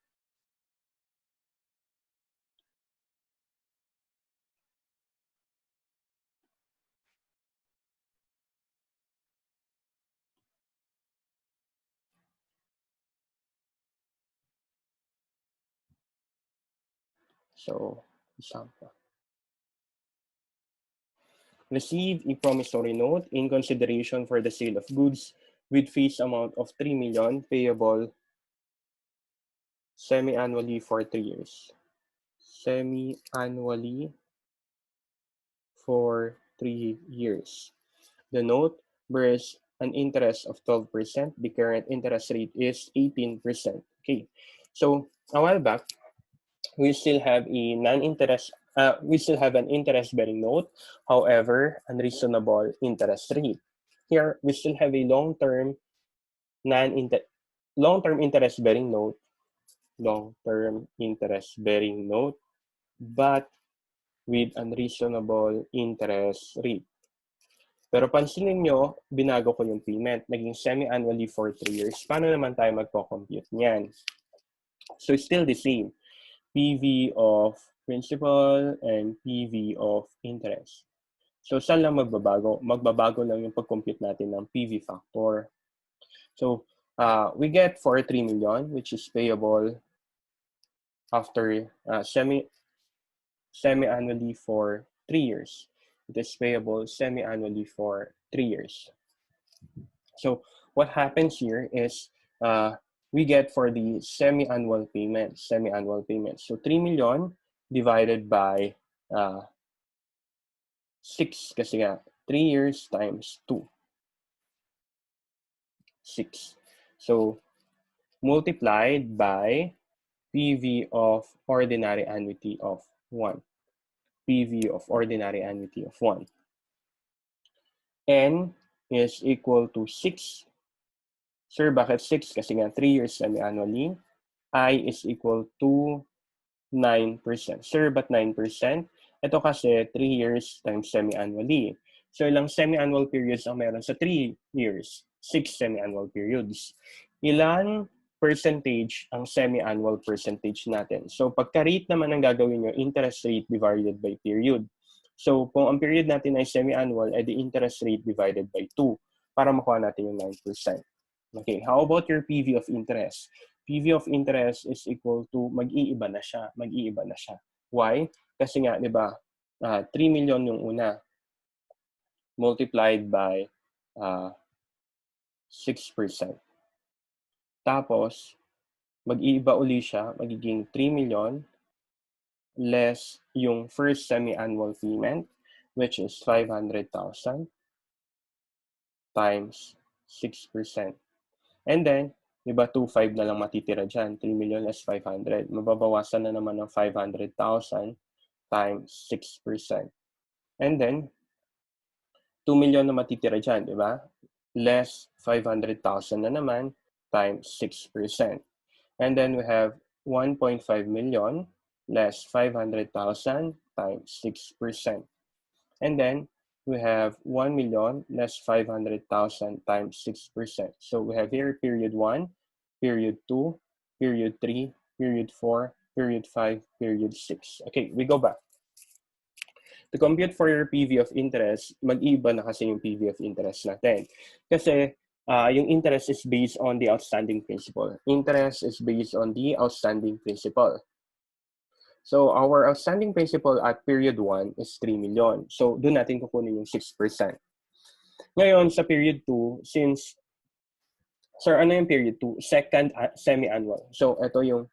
So example. Receive a promissory note in consideration for the sale of goods with face amount of 3 million payable semi-annually for 3 years. Semi-annually for 3 years. The note bears an interest of 12%. The current interest rate is 18%. Okay. So a while back, we still have a non-interest, we still have an interest-bearing note, however, unreasonable interest rate. Here, we still have a long-term interest-bearing note, but with unreasonable interest rate. Pero pansinin nyo, binago ko yung payment. Naging semi-annually for 3 years. Paano naman tayo magpo-compute niyan? So, still the same. PV of principal and PV of interest. So, saan lang magbabago? Magbabago lang yung pag-compute natin ng PV factor. So, we get for 3 million, which is payable after semi-annually for 3 years. It is payable semi-annually for 3 years. So what happens here is we get for the semi-annual payment. So 3 million divided by 6 kasi nga 3 years times 2, 6. So multiplied by PV of ordinary annuity of 1. PV of ordinary annuity of 1. N is equal to 6. Sir, bakit 6? Kasi nga 3 years semi-annually. I is equal to 9%. Sir, but 9%? Ito kasi 3 years times semi-annually. So ilang semi-annual periods ang meron sa 3 years? 6 semi-annual periods. Ilan percentage ang semi-annual percentage natin? So pagka-rate naman ang gagawin nyo, interest rate divided by period. So kung ang period natin ay semi-annual, edi interest rate divided by 2 para makuha natin yung 9%. Okay, how about your PV of interest? PV of interest is equal to mag-iiba na siya. Why? Kasi nga, di ba, 3 million yung una multiplied by 6%. Tapos, mag-iiba uli siya, magiging 3 million less yung first semi-annual payment, which is 500,000 times 6%. And then, di ba, 2.5 na lang matitira dyan. 3 million less 500. Mababawasan na naman ng 500,000 times 6%. And then, 2 million na matitira dyan, di ba? Less 500,000 na naman times 6%. And then we have 1.5 million less 500,000 times 6%. And then we have 1 million less 500,000 times 6%. So we have here period 1, period 2, period 3, period 4, period 5, period 6. Okay, we go back. To compute for your PV of interest, mag-iba na kasi yung PV of interest natin. Kasi yung interest is based on the outstanding principal. Interest is based on the outstanding principal. So our outstanding principal at period 1 is 3 million. So doon natin kukunin yung 6%. Ngayon sa period 2, since, sir, ano yung period 2? Second semi-annual. So ito yung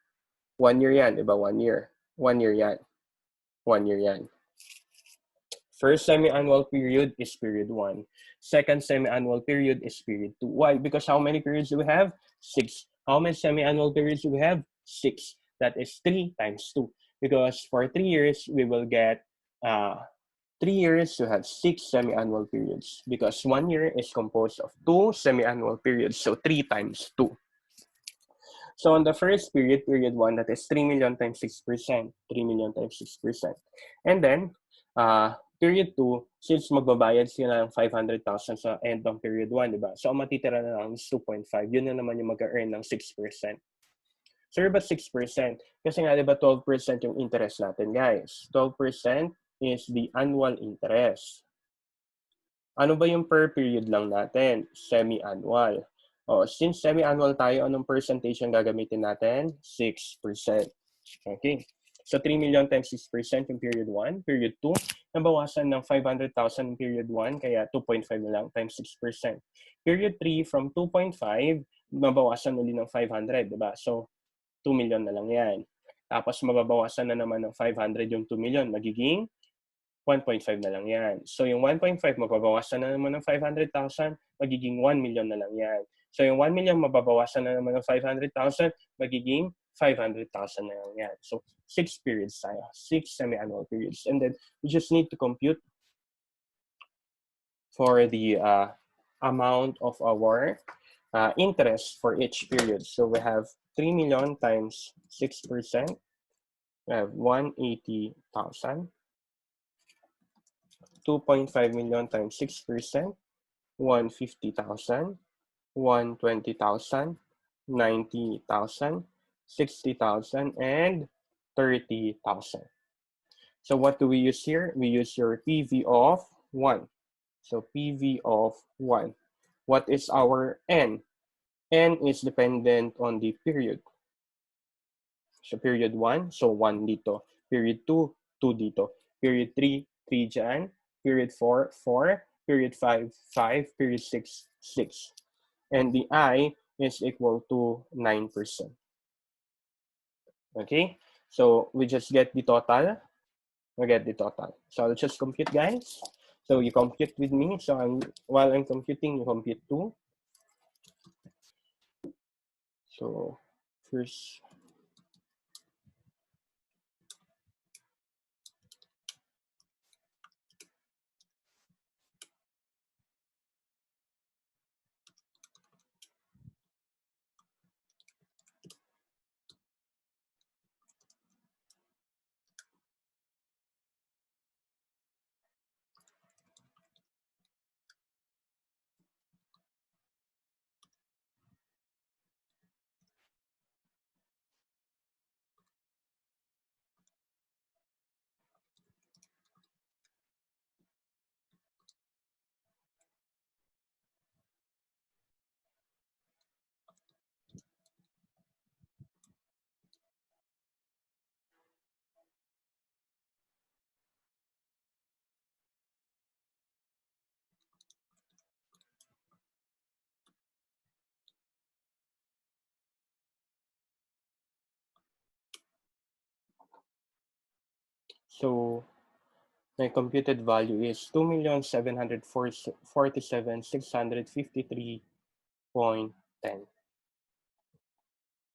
1 year yan, di ba? 1 year. 1 year yan. 1 year yan. First semi-annual period is period 1. Second semi-annual period is period 2. Why? Because how many periods do we have? 6. How many semi-annual periods do we have? 6. That is 3 times 2. Because for 3 years, we will get 3 years to have 6 semi-annual periods. Because 1 year is composed of 2 semi-annual periods. So 3 times 2. So on the first period, period 1, that is 3 million times 6%. 3 million times 6%. And then, period 2, since magbabayad sila ng 500,000 sa end ng period 1, di ba? So, ang matitira na lang is 2.5. Yun na naman yung mag-earn ng 6%. Sir, but 6%? Kasi nga, di ba, 12% yung interest natin, guys. 12% is the annual interest. Ano ba yung per period lang natin? Semi-annual. Since semi-annual tayo, anong percentage ang gagamitin natin? 6%. Okay. So 3 million times 6% yung period 1. Period 2, nabawasan ng 500,000 period 1, kaya 2.5 na lang times 6%. Period 3, from 2.5, mabawasan uli ng 500, diba? So 2 million na lang yan. Tapos mababawasan na naman ng 500 yung 2 million, magiging 1.5 na lang yan. So yung 1.5, mababawasan na naman ng 500,000, magiging 1 million na lang yan. So yung 1 million, mababawasan na naman ng 500,000, magiging 500,000 na lang yan. So 6 periods tayo, 6 semi-annual periods. And then we just need to compute for the amount of our interest for each period. So we have 3 million times 6%, we have 180,000. 2.5 million times 6%, 150,000, 120,000, 90,000, 60,000, and 30,000. So what do we use here? We use your PV of 1. So PV of 1. What is our N? N is dependent on the period. So period 1, so 1 dito. Period 2, 2 dito. Period 3, 3 dyan. period 4, 4, period 5, 5, period 6, 6. And the I is equal to 9%. Okay, so we just get the total. We get the total. So I'll just compute, guys. So you compute with me. So while I'm computing, you compute too. So first, so my computed value is 2,747,653.10.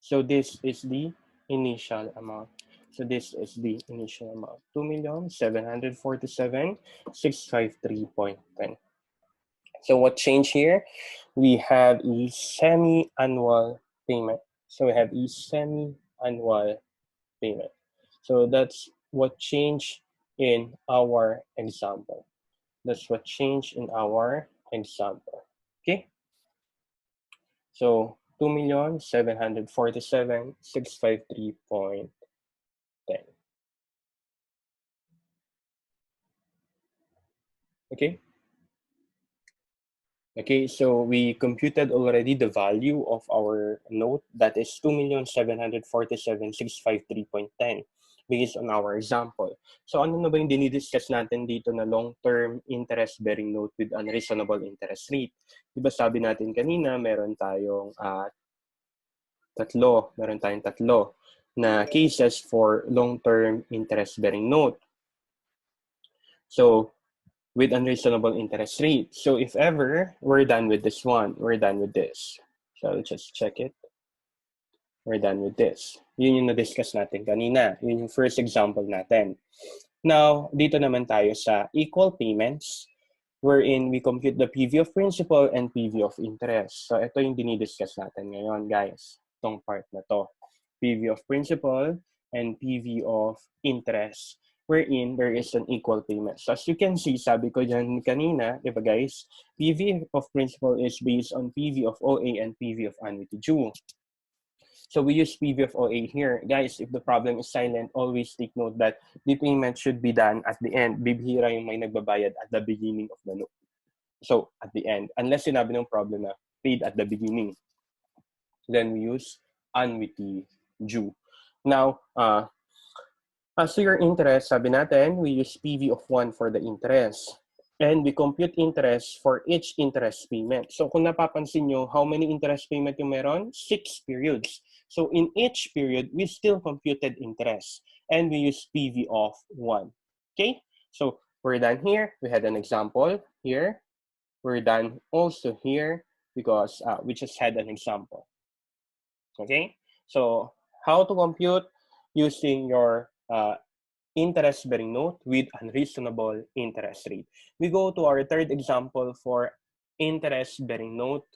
So this is the initial amount. So this is the initial amount, 2,747,653.10. So what changed here? We have a semi-annual payment. So we have a semi-annual payment. So that's what changed in our example. That's what changed in our example. Okay? So 2,747,653.10. Okay? Okay, so we computed already the value of our note, that is 2,747,653.10 based on our example. So ano na ba yung dinidiscuss natin dito na long-term interest-bearing note with unreasonable interest rate? Diba sabi natin kanina, meron tayong tatlo na cases for long-term interest-bearing note. So with unreasonable interest rate. So if ever we're done with this one, we're done with this. So let's just check it. We're done with this. Yun yung na-discuss natin kanina. Yun yung first example natin. Now, dito naman tayo sa equal payments, wherein we compute the PV of principal and PV of interest. So ito yung dinidiscuss natin ngayon, guys. Itong part na to. PV of principal and PV of interest, wherein there is an equal payment. So as you can see, sabi ko dyan kanina, di ba guys, PV of principal is based on PV of OA and PV of annuity due. So we use PV of OA here. Guys, if the problem is silent, always take note that the payment should be done at the end. Bibihira yung may nagbabayad at the beginning of the note. So at the end, unless sinabi ng problem na paid at the beginning, then we use annuity due. Now, as to your interest, sabi natin, we use PV of 1 for the interest. And we compute interest for each interest payment. So kung napapansin nyo, how many interest payment yung meron? 6 periods. So in each period, we still computed interest. And we use PV of 1. Okay? So we're done here. We had an example here. We're done also here because we just had an example. Okay? So how to compute using your interest-bearing note with unreasonable interest rate. We go to our third example for interest-bearing note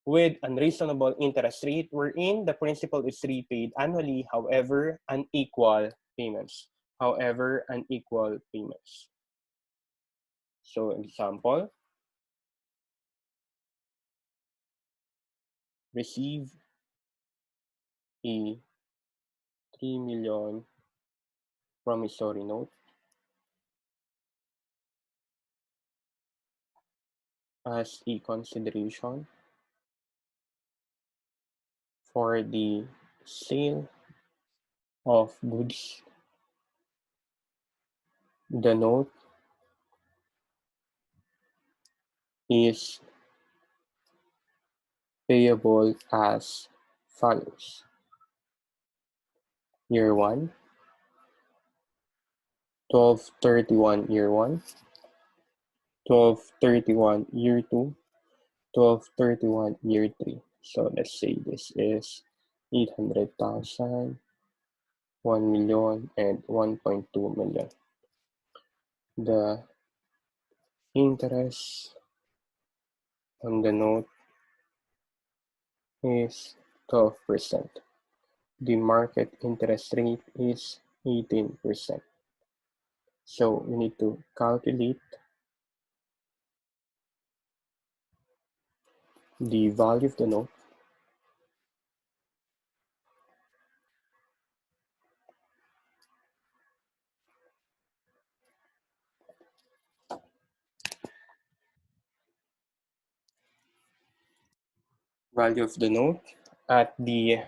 with unreasonable interest rate, wherein the principal is repaid annually, however, unequal payments. However, unequal payments. So, example, receive a 3 million promissory note as a consideration for the sale of goods. The note is payable as follows. Year 1, 12/31 year 1, 12/31 year 2, 12/31 year 3. So let's say this is 800,000, 1 million, and 1.2 million. The interest on the note is 12%. The market interest rate is 18%. So we need to calculate the value of the note. Value of the note at the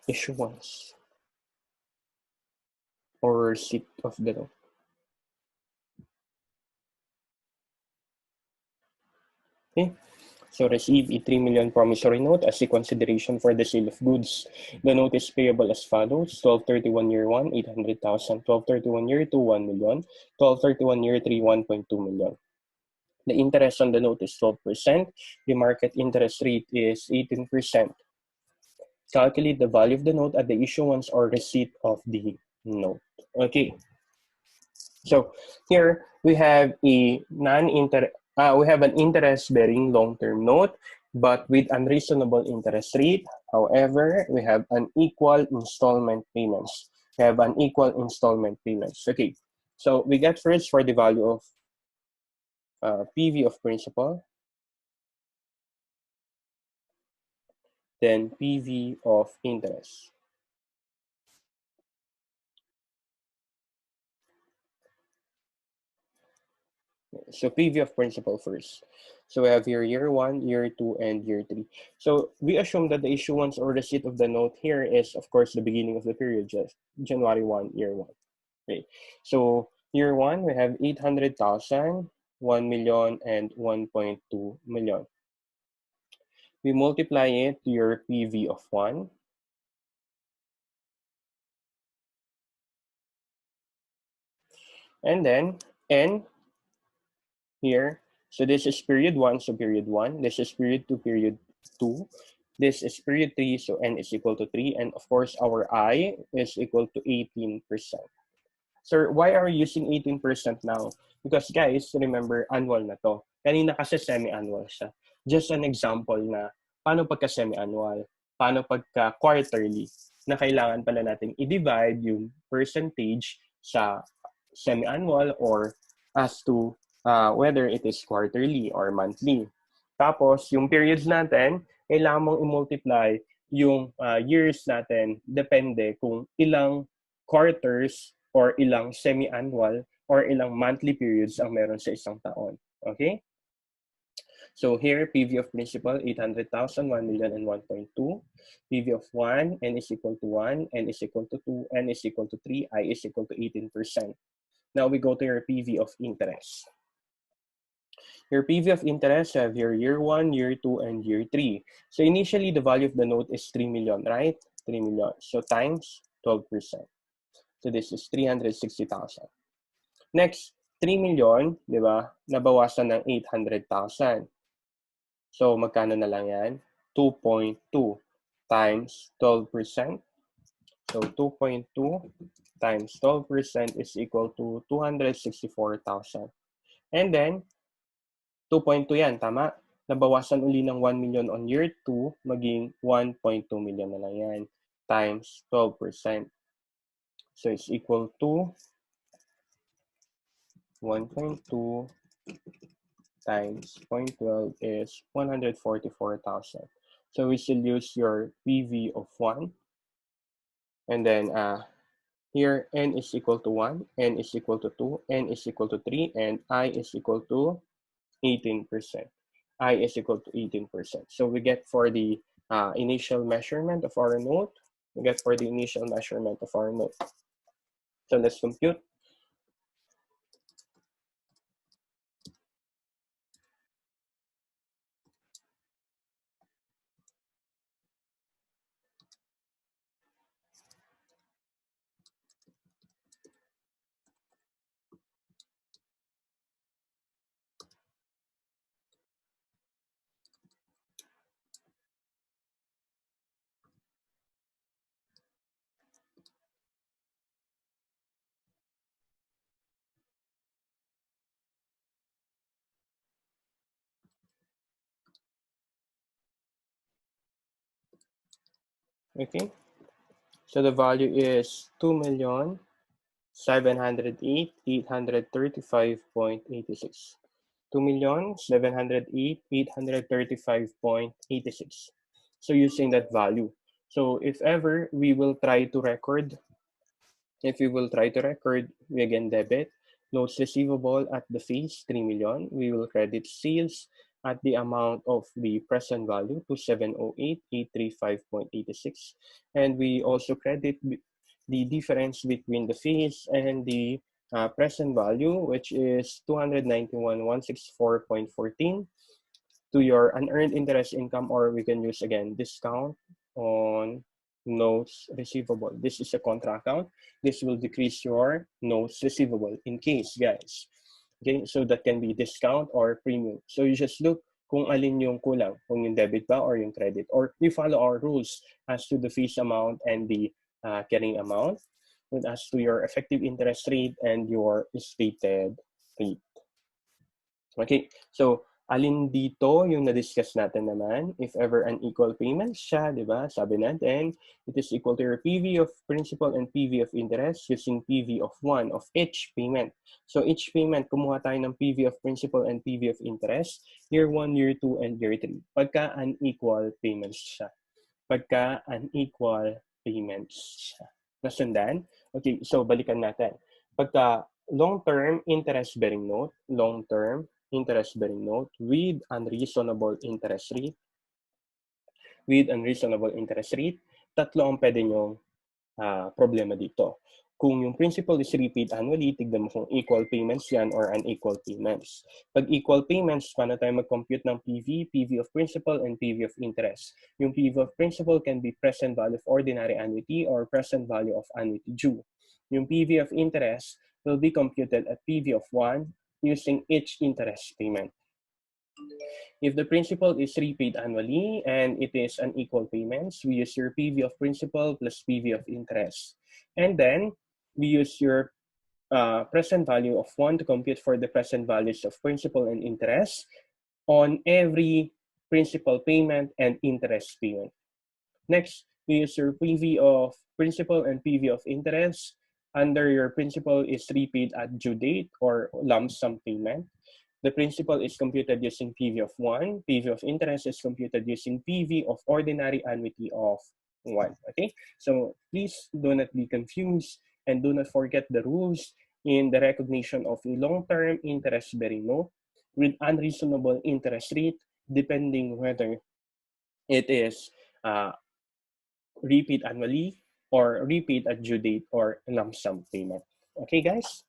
issuance or receipt of the note. Okay, so receive a 3 million promissory note as a consideration for the sale of goods. The note is payable as follows: 12/31 year 1, 800,000; 12/31 year 2, 1 million; 12/31 year 3, 1.2 million. The interest on the note is 12%. The market interest rate is 18%. Calculate the value of the note at the issuance or receipt of the note. Okay. So here we have a we have an interest-bearing long-term note, but with unreasonable interest rate. However, we have unequal installment payments. We have unequal installment payments. Okay. So we get first for the value of PV of principal, then PV of interest. So PV of principal first. So we have here year 1, year 2, and year 3. So we assume that the issuance or receipt of the note here is, of course, the beginning of the period, just January 1, year 1. Okay. So year 1, we have 800,000, 1 million, and 1.2 million. We multiply it to your PV of 1. And then N here. So this is period 1, so period 1. This is period 2, period 2. This is period 3, so N is equal to 3. And of course, our I is equal to 18%. Sir, why are we using 18% now? Because guys, remember, annual na to. Kanina kasi semi-annual siya. Just an example na paano pagka semi-annual, paano pagka quarterly, na kailangan pala natin i-divide yung percentage sa semi-annual or as to whether it is quarterly or monthly. Tapos, yung periods natin, kailangan mong i-multiply yung years natin depende kung ilang quarters or ilang semi-annual or ilang monthly periods ang meron sa isang taon. Okay? So here, PV of principal, 800,000, 1 million, and 1.2. PV of 1, N is equal to 1, N is equal to 2, N is equal to 3, I is equal to 18%. Now we go to your PV of interest. Your PV of interest, you have your year 1, year 2, and year 3. So initially, the value of the note is 3 million, right? 3 million. So times 12%. So this is 360,000. Next, 3 million, di ba? Nabawasan ng 800,000. So magkano na lang yan? 2.2 times 12%. So 2.2 times 12% is equal to 264,000. And then, 2.2 yan, tama? Nabawasan uli ng 1 million on year 2, maging 1.2 million na lang yan times 12%. So it's equal to 1.2 times 0.12 is 144,000. So we still use your PV of 1. And then here, N is equal to 1, N is equal to 2, N is equal to 3, and I is equal to 18%. I is equal to 18%. So we get for the initial measurement of our note, we get for the initial measurement of our note. So let's compute. Okay, so the value is 2,708,835.86. 2,708,835.86. So using that value. So if ever we will try to record, if we will try to record, we again debit notes receivable at the face 3 million. We will credit sales at the amount of the present value to 708,835.86. And we also credit the difference between the face and the present value, which is 291,164.14 to your unearned interest income, or we can use again discount on notes receivable. This is a contra account. This will decrease your notes receivable in case, guys. Okay, so that can be discount or premium. So you just look kung alin yung kulang, kung yung debit ba or yung credit. Or you follow our rules as to the fees amount and the carrying amount, and as to your effective interest rate and your stated rate. Okay, so alin dito yung na-discuss natin naman, if ever unequal payments siya, di ba? Sabi natin, it is equal to your PV of principal and PV of interest using PV of 1 of each payment. So each payment, kumuha tayo ng PV of principal and PV of interest, year 1, year 2, and year 3. Pagka unequal payments siya. Pagka unequal payments siya. Nasundan? Okay, so balikan natin. Pagka long-term interest-bearing note, long-term interest-bearing note with unreasonable interest rate, tatlo ang pwede nyong problema dito. Kung yung principal is repaid annually, tignan mo kung equal payments yan or unequal payments. Pag equal payments, paano tayo mag-compute ng PV? PV of principal and PV of interest. Yung PV of principal can be present value of ordinary annuity or present value of annuity due. Yung PV of interest will be computed at PV of 1 using each interest payment. If the principal is repaid annually and it is unequal payments, we use your PV of principal plus PV of interest. And then we use your present value of 1 to compute for the present values of principal and interest on every principal payment and interest payment. Next, we use your PV of principal and PV of interest under your principal is repaid at due date or lump sum payment. The principal is computed using PV of 1. PV of interest is computed using PV of ordinary annuity of 1. Okay? So please do not be confused and do not forget the rules in the recognition of a long-term interest-bearing note with unreasonable interest rate depending whether it is repaid annually or repaid at due date or lump sum payment. Okay, guys?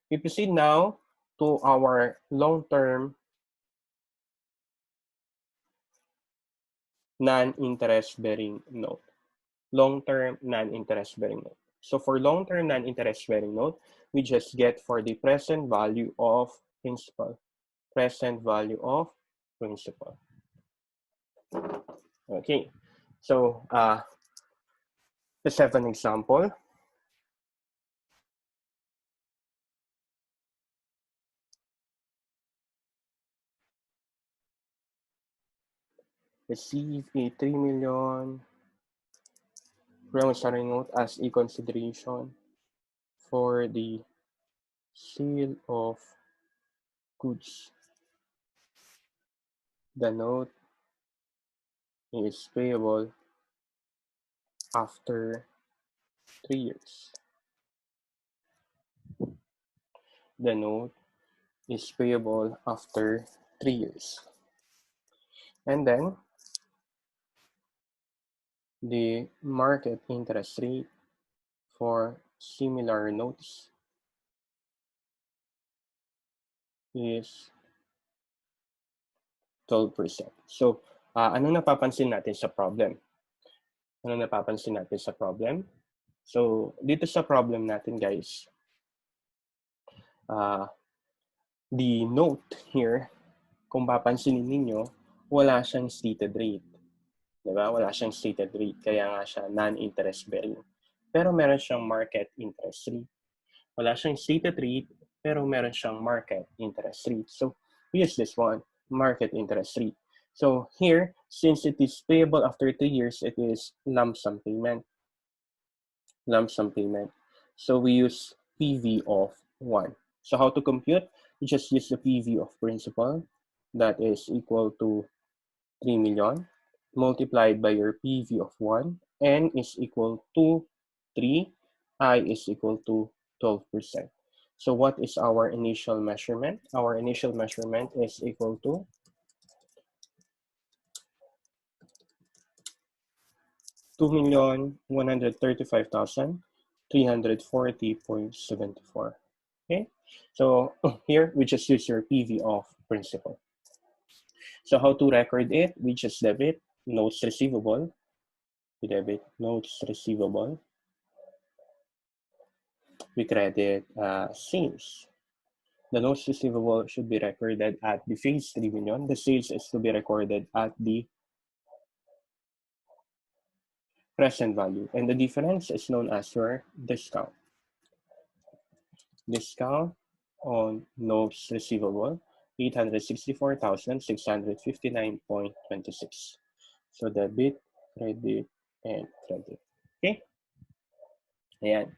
We proceed now to our long-term non-interest bearing note. Long-term non-interest bearing note. So for long-term non-interest bearing note, we just get for the present value of principal. Present value of principal. Okay. So let's have an example. Receive a 3 million promissory note as a consideration for the sale of goods. The note is payable after 3 years. The note is payable after 3 years. And then the market interest rate for similar notes is 12%. So, ano napapansin natin sa problem? Ano napapansin natin sa problem? So, dito sa problem natin, guys, the note here, kung papansinin ninyo, wala siyang stated rate. Diba? Wala siyang stated rate, kaya nga siya non-interest bearing. Pero meron siyang market interest rate. Wala siyang stated rate, pero meron siyang market interest rate. So, we use this one, market interest rate. So, here, Since it is payable after 3 years, it is lump sum payment. Lump sum payment. So we use PV of 1. So how to compute? You just use the PV of principal, that is equal to 3 million, multiplied by your PV of 1, N is equal to 3, I is equal to 12%. So what is our initial measurement? Our initial measurement is equal to 2,135,340.74. Okay, so here we just use your PV of principal. So how to record it? We just debit notes receivable. We debit notes receivable. We credit sales. The notes receivable should be recorded at the phase 3 million. The sales is to be recorded at the present value. And the difference is known as your discount. Discount on notes receivable, 864,659.26. So debit, credit, and credit. Okay? Ayan.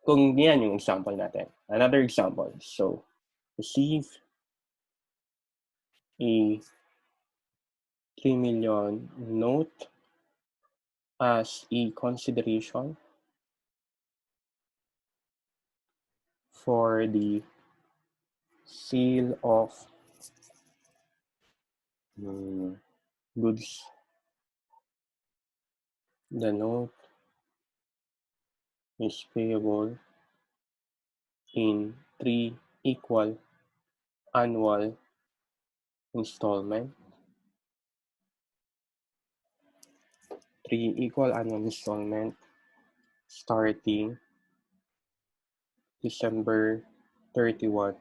Kung yan yung example natin. Another example. So, receive a 3 million note as a consideration for the sale of goods. The note is payable in 3 equal annual installment. 3 equal annual installment starting December 31,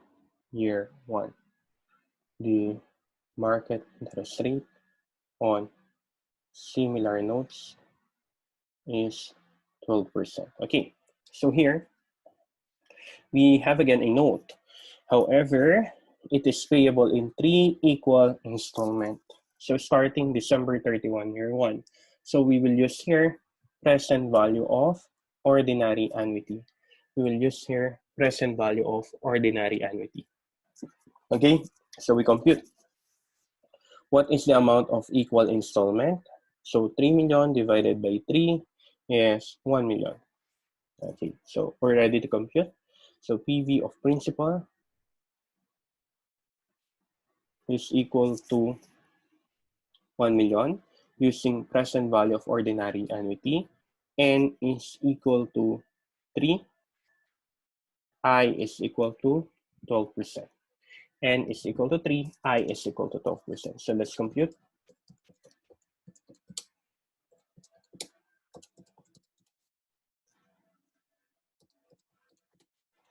year 1. The market interest rate on similar notes is 12%. Okay, so here we have again a note. However, it is payable in 3 equal installment. So starting December 31, year 1. So we will use here present value of ordinary annuity. We will use here present value of ordinary annuity. Okay, so we compute. What is the amount of equal installment? So 3 million divided by 3 is 1 million. Okay, so we're ready to compute. So PV of principal is equal to 1 million using present value of ordinary annuity. N is equal to 3. I is equal to 12%. N is equal to 3. I is equal to 12%. So let's compute.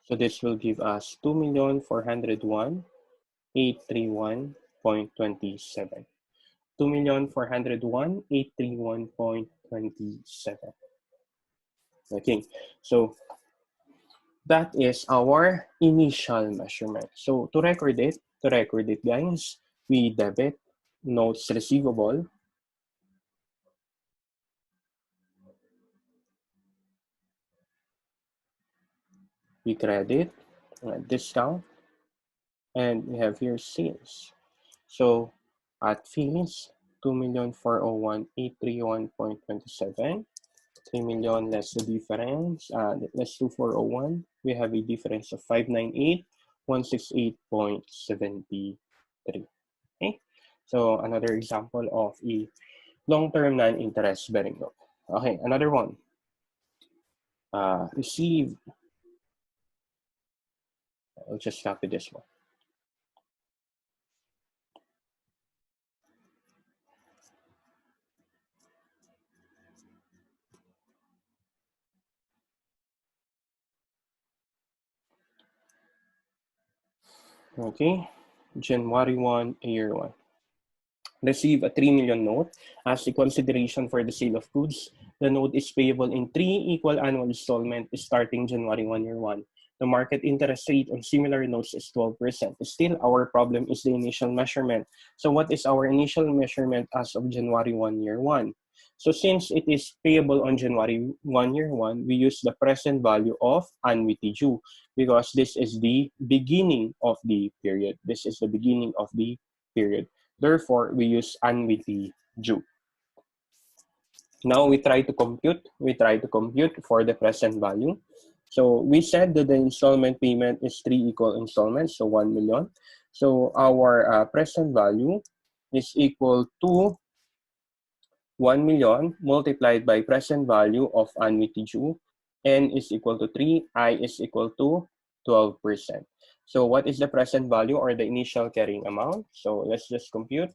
So this will give us 2,401,831.27. 2,401,831.27. Okay, so that is our initial measurement. So to record it guys, we debit notes receivable. We credit discount, and we have here sales. So at fees, 2,401,831.27. 3 million less the difference. Let's do 401. We have a difference of 598,168.73. Okay. So another example of a long-term non-interest bearing note. Okay, another one. Receive. I'll just copy this one. Okay, January 1, year 1. Receive a 3 million note as a consideration for the sale of goods. The note is payable in 3 equal annual installments starting January 1, year 1. The market interest rate on similar notes is 12%. Still, our problem is the initial measurement. So what is our initial measurement as of January 1, year 1? So since it is payable on January 1, year 1, we use the present value of annuity due because this is the beginning of the period. This is the beginning of the period. Therefore, we use annuity due. Now we try to compute. We try to compute for the present value. So we said that the installment payment is 3 equal installments, so 1 million. So our present value is equal to 1 million multiplied by present value of annuity due. N is equal to 3, I is equal to 12%. So what is the present value or the initial carrying amount? So let's just compute.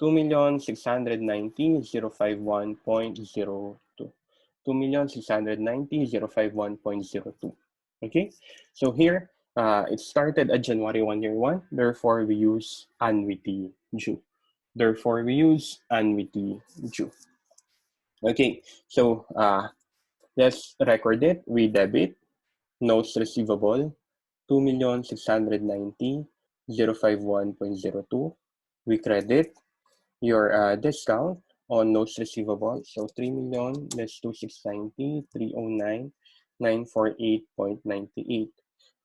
2,690,051.02. 2,690,051.02. Okay, so here it started at January 1, year 1. Therefore, we use annuity due. Therefore, we use annuity due. Okay, so let's record it. We debit notes receivable 2,690,051.02. We credit your discount on notes receivable. So 3 million less 2,690, 309, 948.98.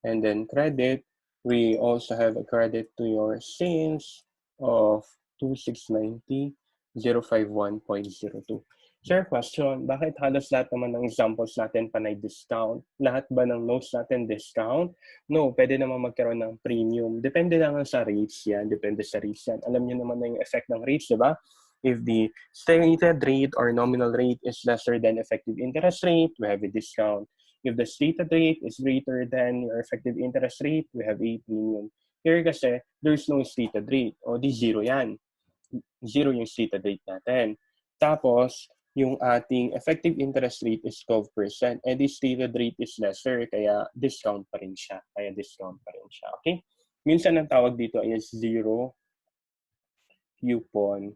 And then credit, we also have a credit to your sales of 2,690, 051.02. Sir, question, bakit halos lahat naman ng examples natin panay discount? Lahat ba ng notes natin discount? No, pwede naman magkaroon ng premium. Depende lang sa rates yan. Depende sa rates yan. Alam niyo naman na yung effect ng rates, di ba? If the stated rate or nominal rate is lesser than effective interest rate, we have a discount. If the stated rate is greater than your effective interest rate, we have a premium. Here kasi, there's no stated rate. O di zero yan. Zero yung stated rate natin. Tapos, yung ating effective interest rate is 12%. And the stated rate is lesser, kaya discount pa rin siya. Okay? Minsan ang tawag dito is zero coupon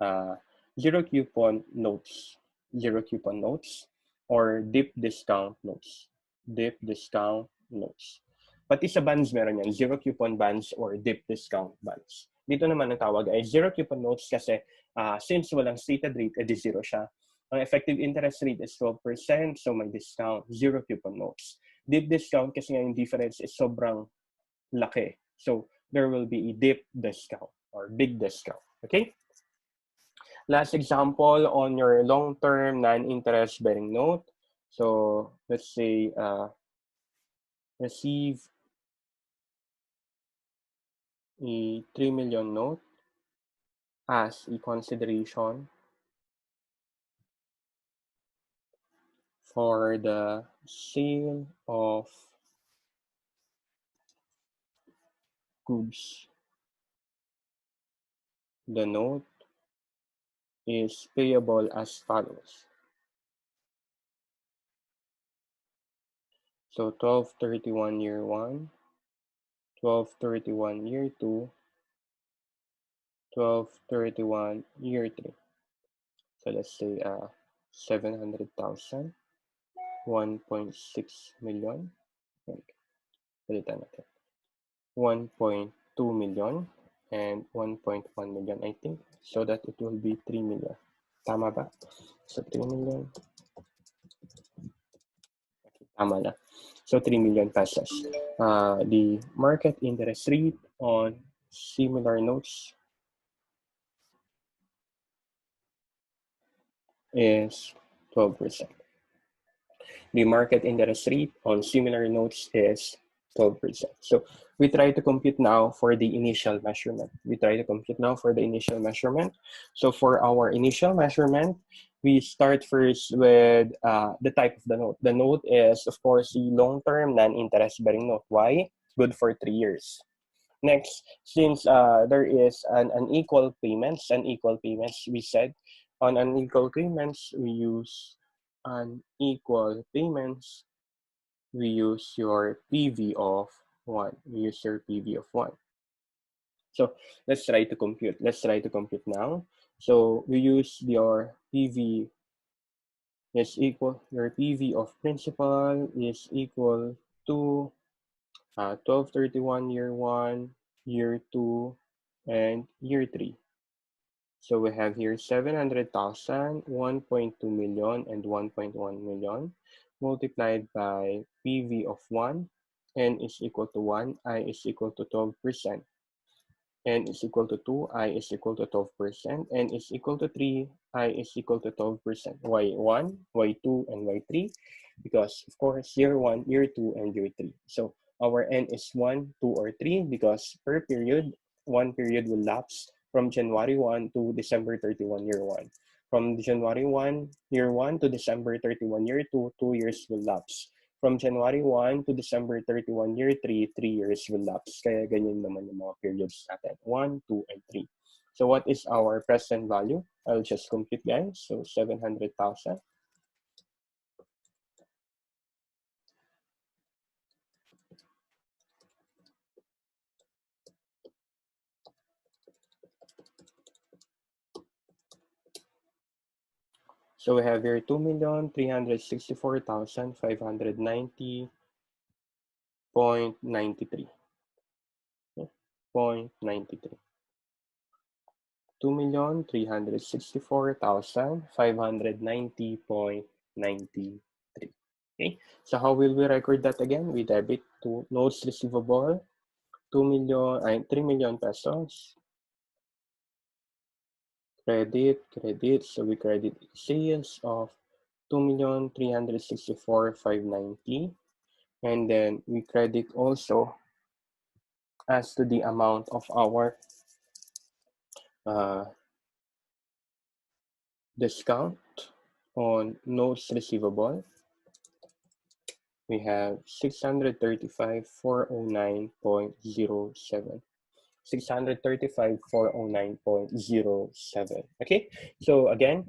notes. Zero coupon notes or deep discount notes. Deep discount notes. Pati sa bonds meron yan. Zero coupon bonds or deep discount bonds. Dito naman ang tawag ay zero coupon notes kasi since walang stated rate, edi zero siya. Ang effective interest rate is 12%, so may discount, zero coupon notes. Deep discount kasi nga yung difference is sobrang laki. So there will be a deep discount or big discount. Okay? Last example on your long-term non-interest bearing note. So let's say receive a 3 million note as a consideration for the sale of goods. The note is payable as follows. So 12/31 year 1, 12/31 year 2, 12/31 year 3. So let's say 700,000, 1.6 million. Palitan natin. 1.2 million and 1.1 million, I think, so that it will be 3 million. Tama ba? So 3 million. Okay, tama na. So 3 million pesos. The market interest rate on similar notes is 12%. The market interest rate on similar notes is 12%. So we try to compute now for the initial measurement. So for our initial measurement, we start first with the type of the note. The note is, of course, the long-term non-interest bearing note. Why? Good for 3 years. Next, since there is an unequal payments, we said on unequal payments, we use your PV of 1. So let's try to compute now. So we use your PV is equal, your PV of principal is equal to 1231 year 1, year 2, and year 3. So we have here 700,000, 1.2 million, and 1.1 million multiplied by PV of 1, n is equal to 1, I is equal to 12%. N is equal to 2, I is equal to 12%, N is equal to 3, I is equal to 12%. Y1, Y2, and Y3, because of course year 1, year 2, and year 3. So our N is 1, 2, or 3 because per period, one period will lapse from January 1 to December 31, year 1. From January 1, year 1 to December 31, year 2, 2 years will lapse. From January 1 to December 31, year 3, 3 years will lapse. Kaya ganyan naman yung mga periods natin, 1, 2, and 3. So what is our present value? I'll just compute, guys. So 700,000. So we have here 2,364,590.93. Okay. 0.93. 2,364,590.93. Okay, so how will we record that again? We debit to notes receivable, 3 million pesos. Credit. So we credit sales of 2,364,590. And then we credit also as to the amount of our discount on notes receivable. We have 635,409.07. 635,409.07. Okay, so again,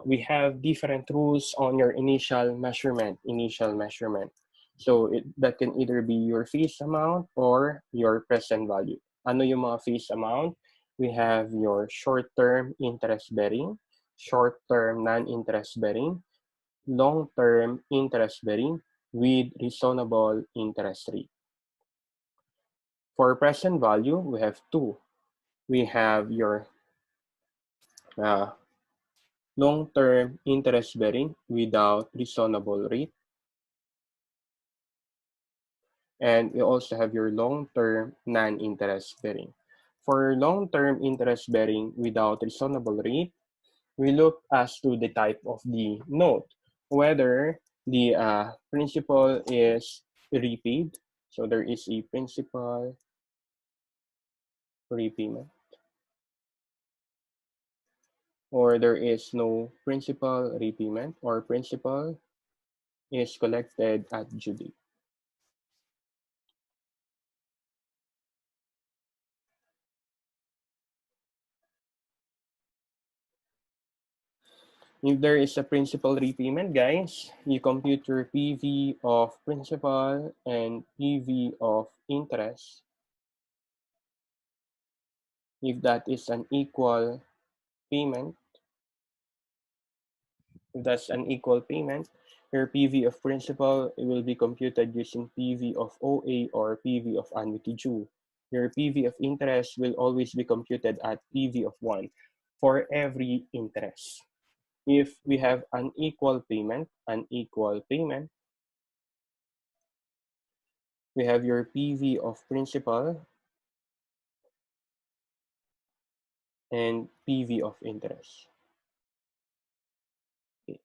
we have different rules on your initial measurement. So that can either be your fees amount or your present value. Ano yung mga fees amount? We have your short-term interest bearing, short-term non-interest bearing, long-term interest bearing with reasonable interest rate. For present value, we have two. We have your long-term interest bearing without reasonable rate. And we also have your long-term non-interest bearing. For long-term interest bearing without reasonable rate, we look as to the type of the note, whether the principal is repaid. So there is a principal repayment, or there is no principal repayment, or principal is collected at due date. If there is a principal repayment, guys, you compute your PV of principal and PV of interest. If that is an equal payment, your PV of principal will be computed using PV of OA or PV of annuity due. Your PV of interest will always be computed at PV of 1 for every interest. If we have unequal payment, we have your PV of principal and PV of interest. Okay.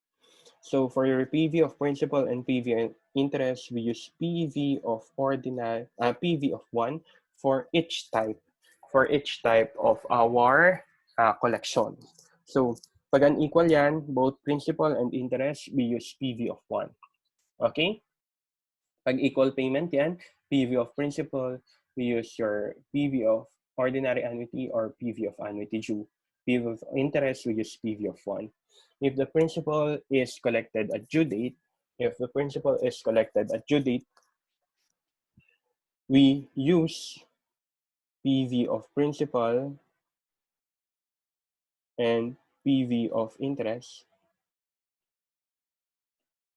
So for your PV of principal and PV of interest, we use PV of PV of 1 for each type of our collection. So pag unequal yan, both principal and interest, we use PV of 1. Okay? Pag equal payment yan, PV of principal, we use your PV of ordinary annuity or PV of annuity due. PV of interest, we use PV of 1. If the principal is collected at due date, we use PV of principal and PV of interest.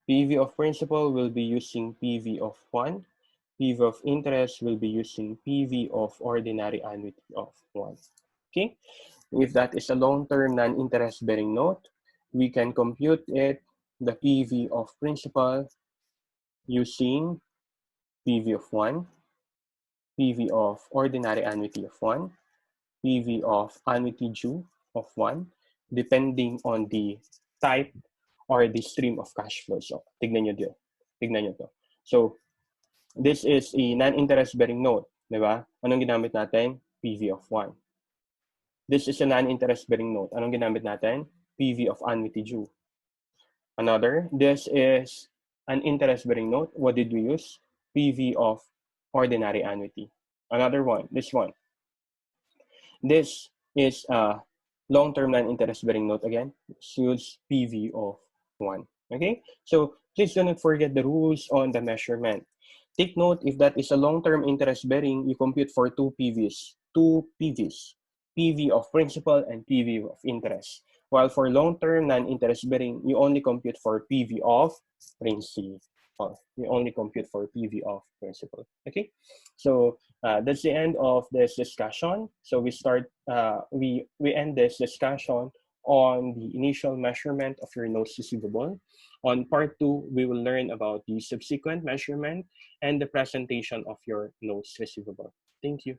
PV of principal will be using PV of 1. PV of interest will be using PV of ordinary annuity of 1. Okay? If that is a long-term non-interest bearing note, we can compute it, the PV of principal, using PV of 1, PV of ordinary annuity of 1, PV of annuity due of 1, depending on the type or the stream of cash flow. So, tignan nyo dito. Tignan nyo to. So, this is a non-interest bearing note. Di ba? Anong ginamit natin? PV of 1. This is a non-interest bearing note. Anong ginamit natin? PV of annuity due. Another, this is an interest bearing note. What did we use? PV of ordinary annuity. Another one, this one. This is a long-term non-interest bearing note again. Use PV of 1. Okay? So please do not forget the rules on the measurement. Take note, if that is a long-term interest bearing, you compute for two PVs. Two PVs. PV of principal and PV of interest. While for long-term non-interest bearing, you only compute for PV of principal. You only compute for PV of principal. Okay? So that's the end of this discussion. So we end this discussion on the initial measurement of your notes receivable. On part 2, we will learn about the subsequent measurement and the presentation of your notes receivable. Thank you.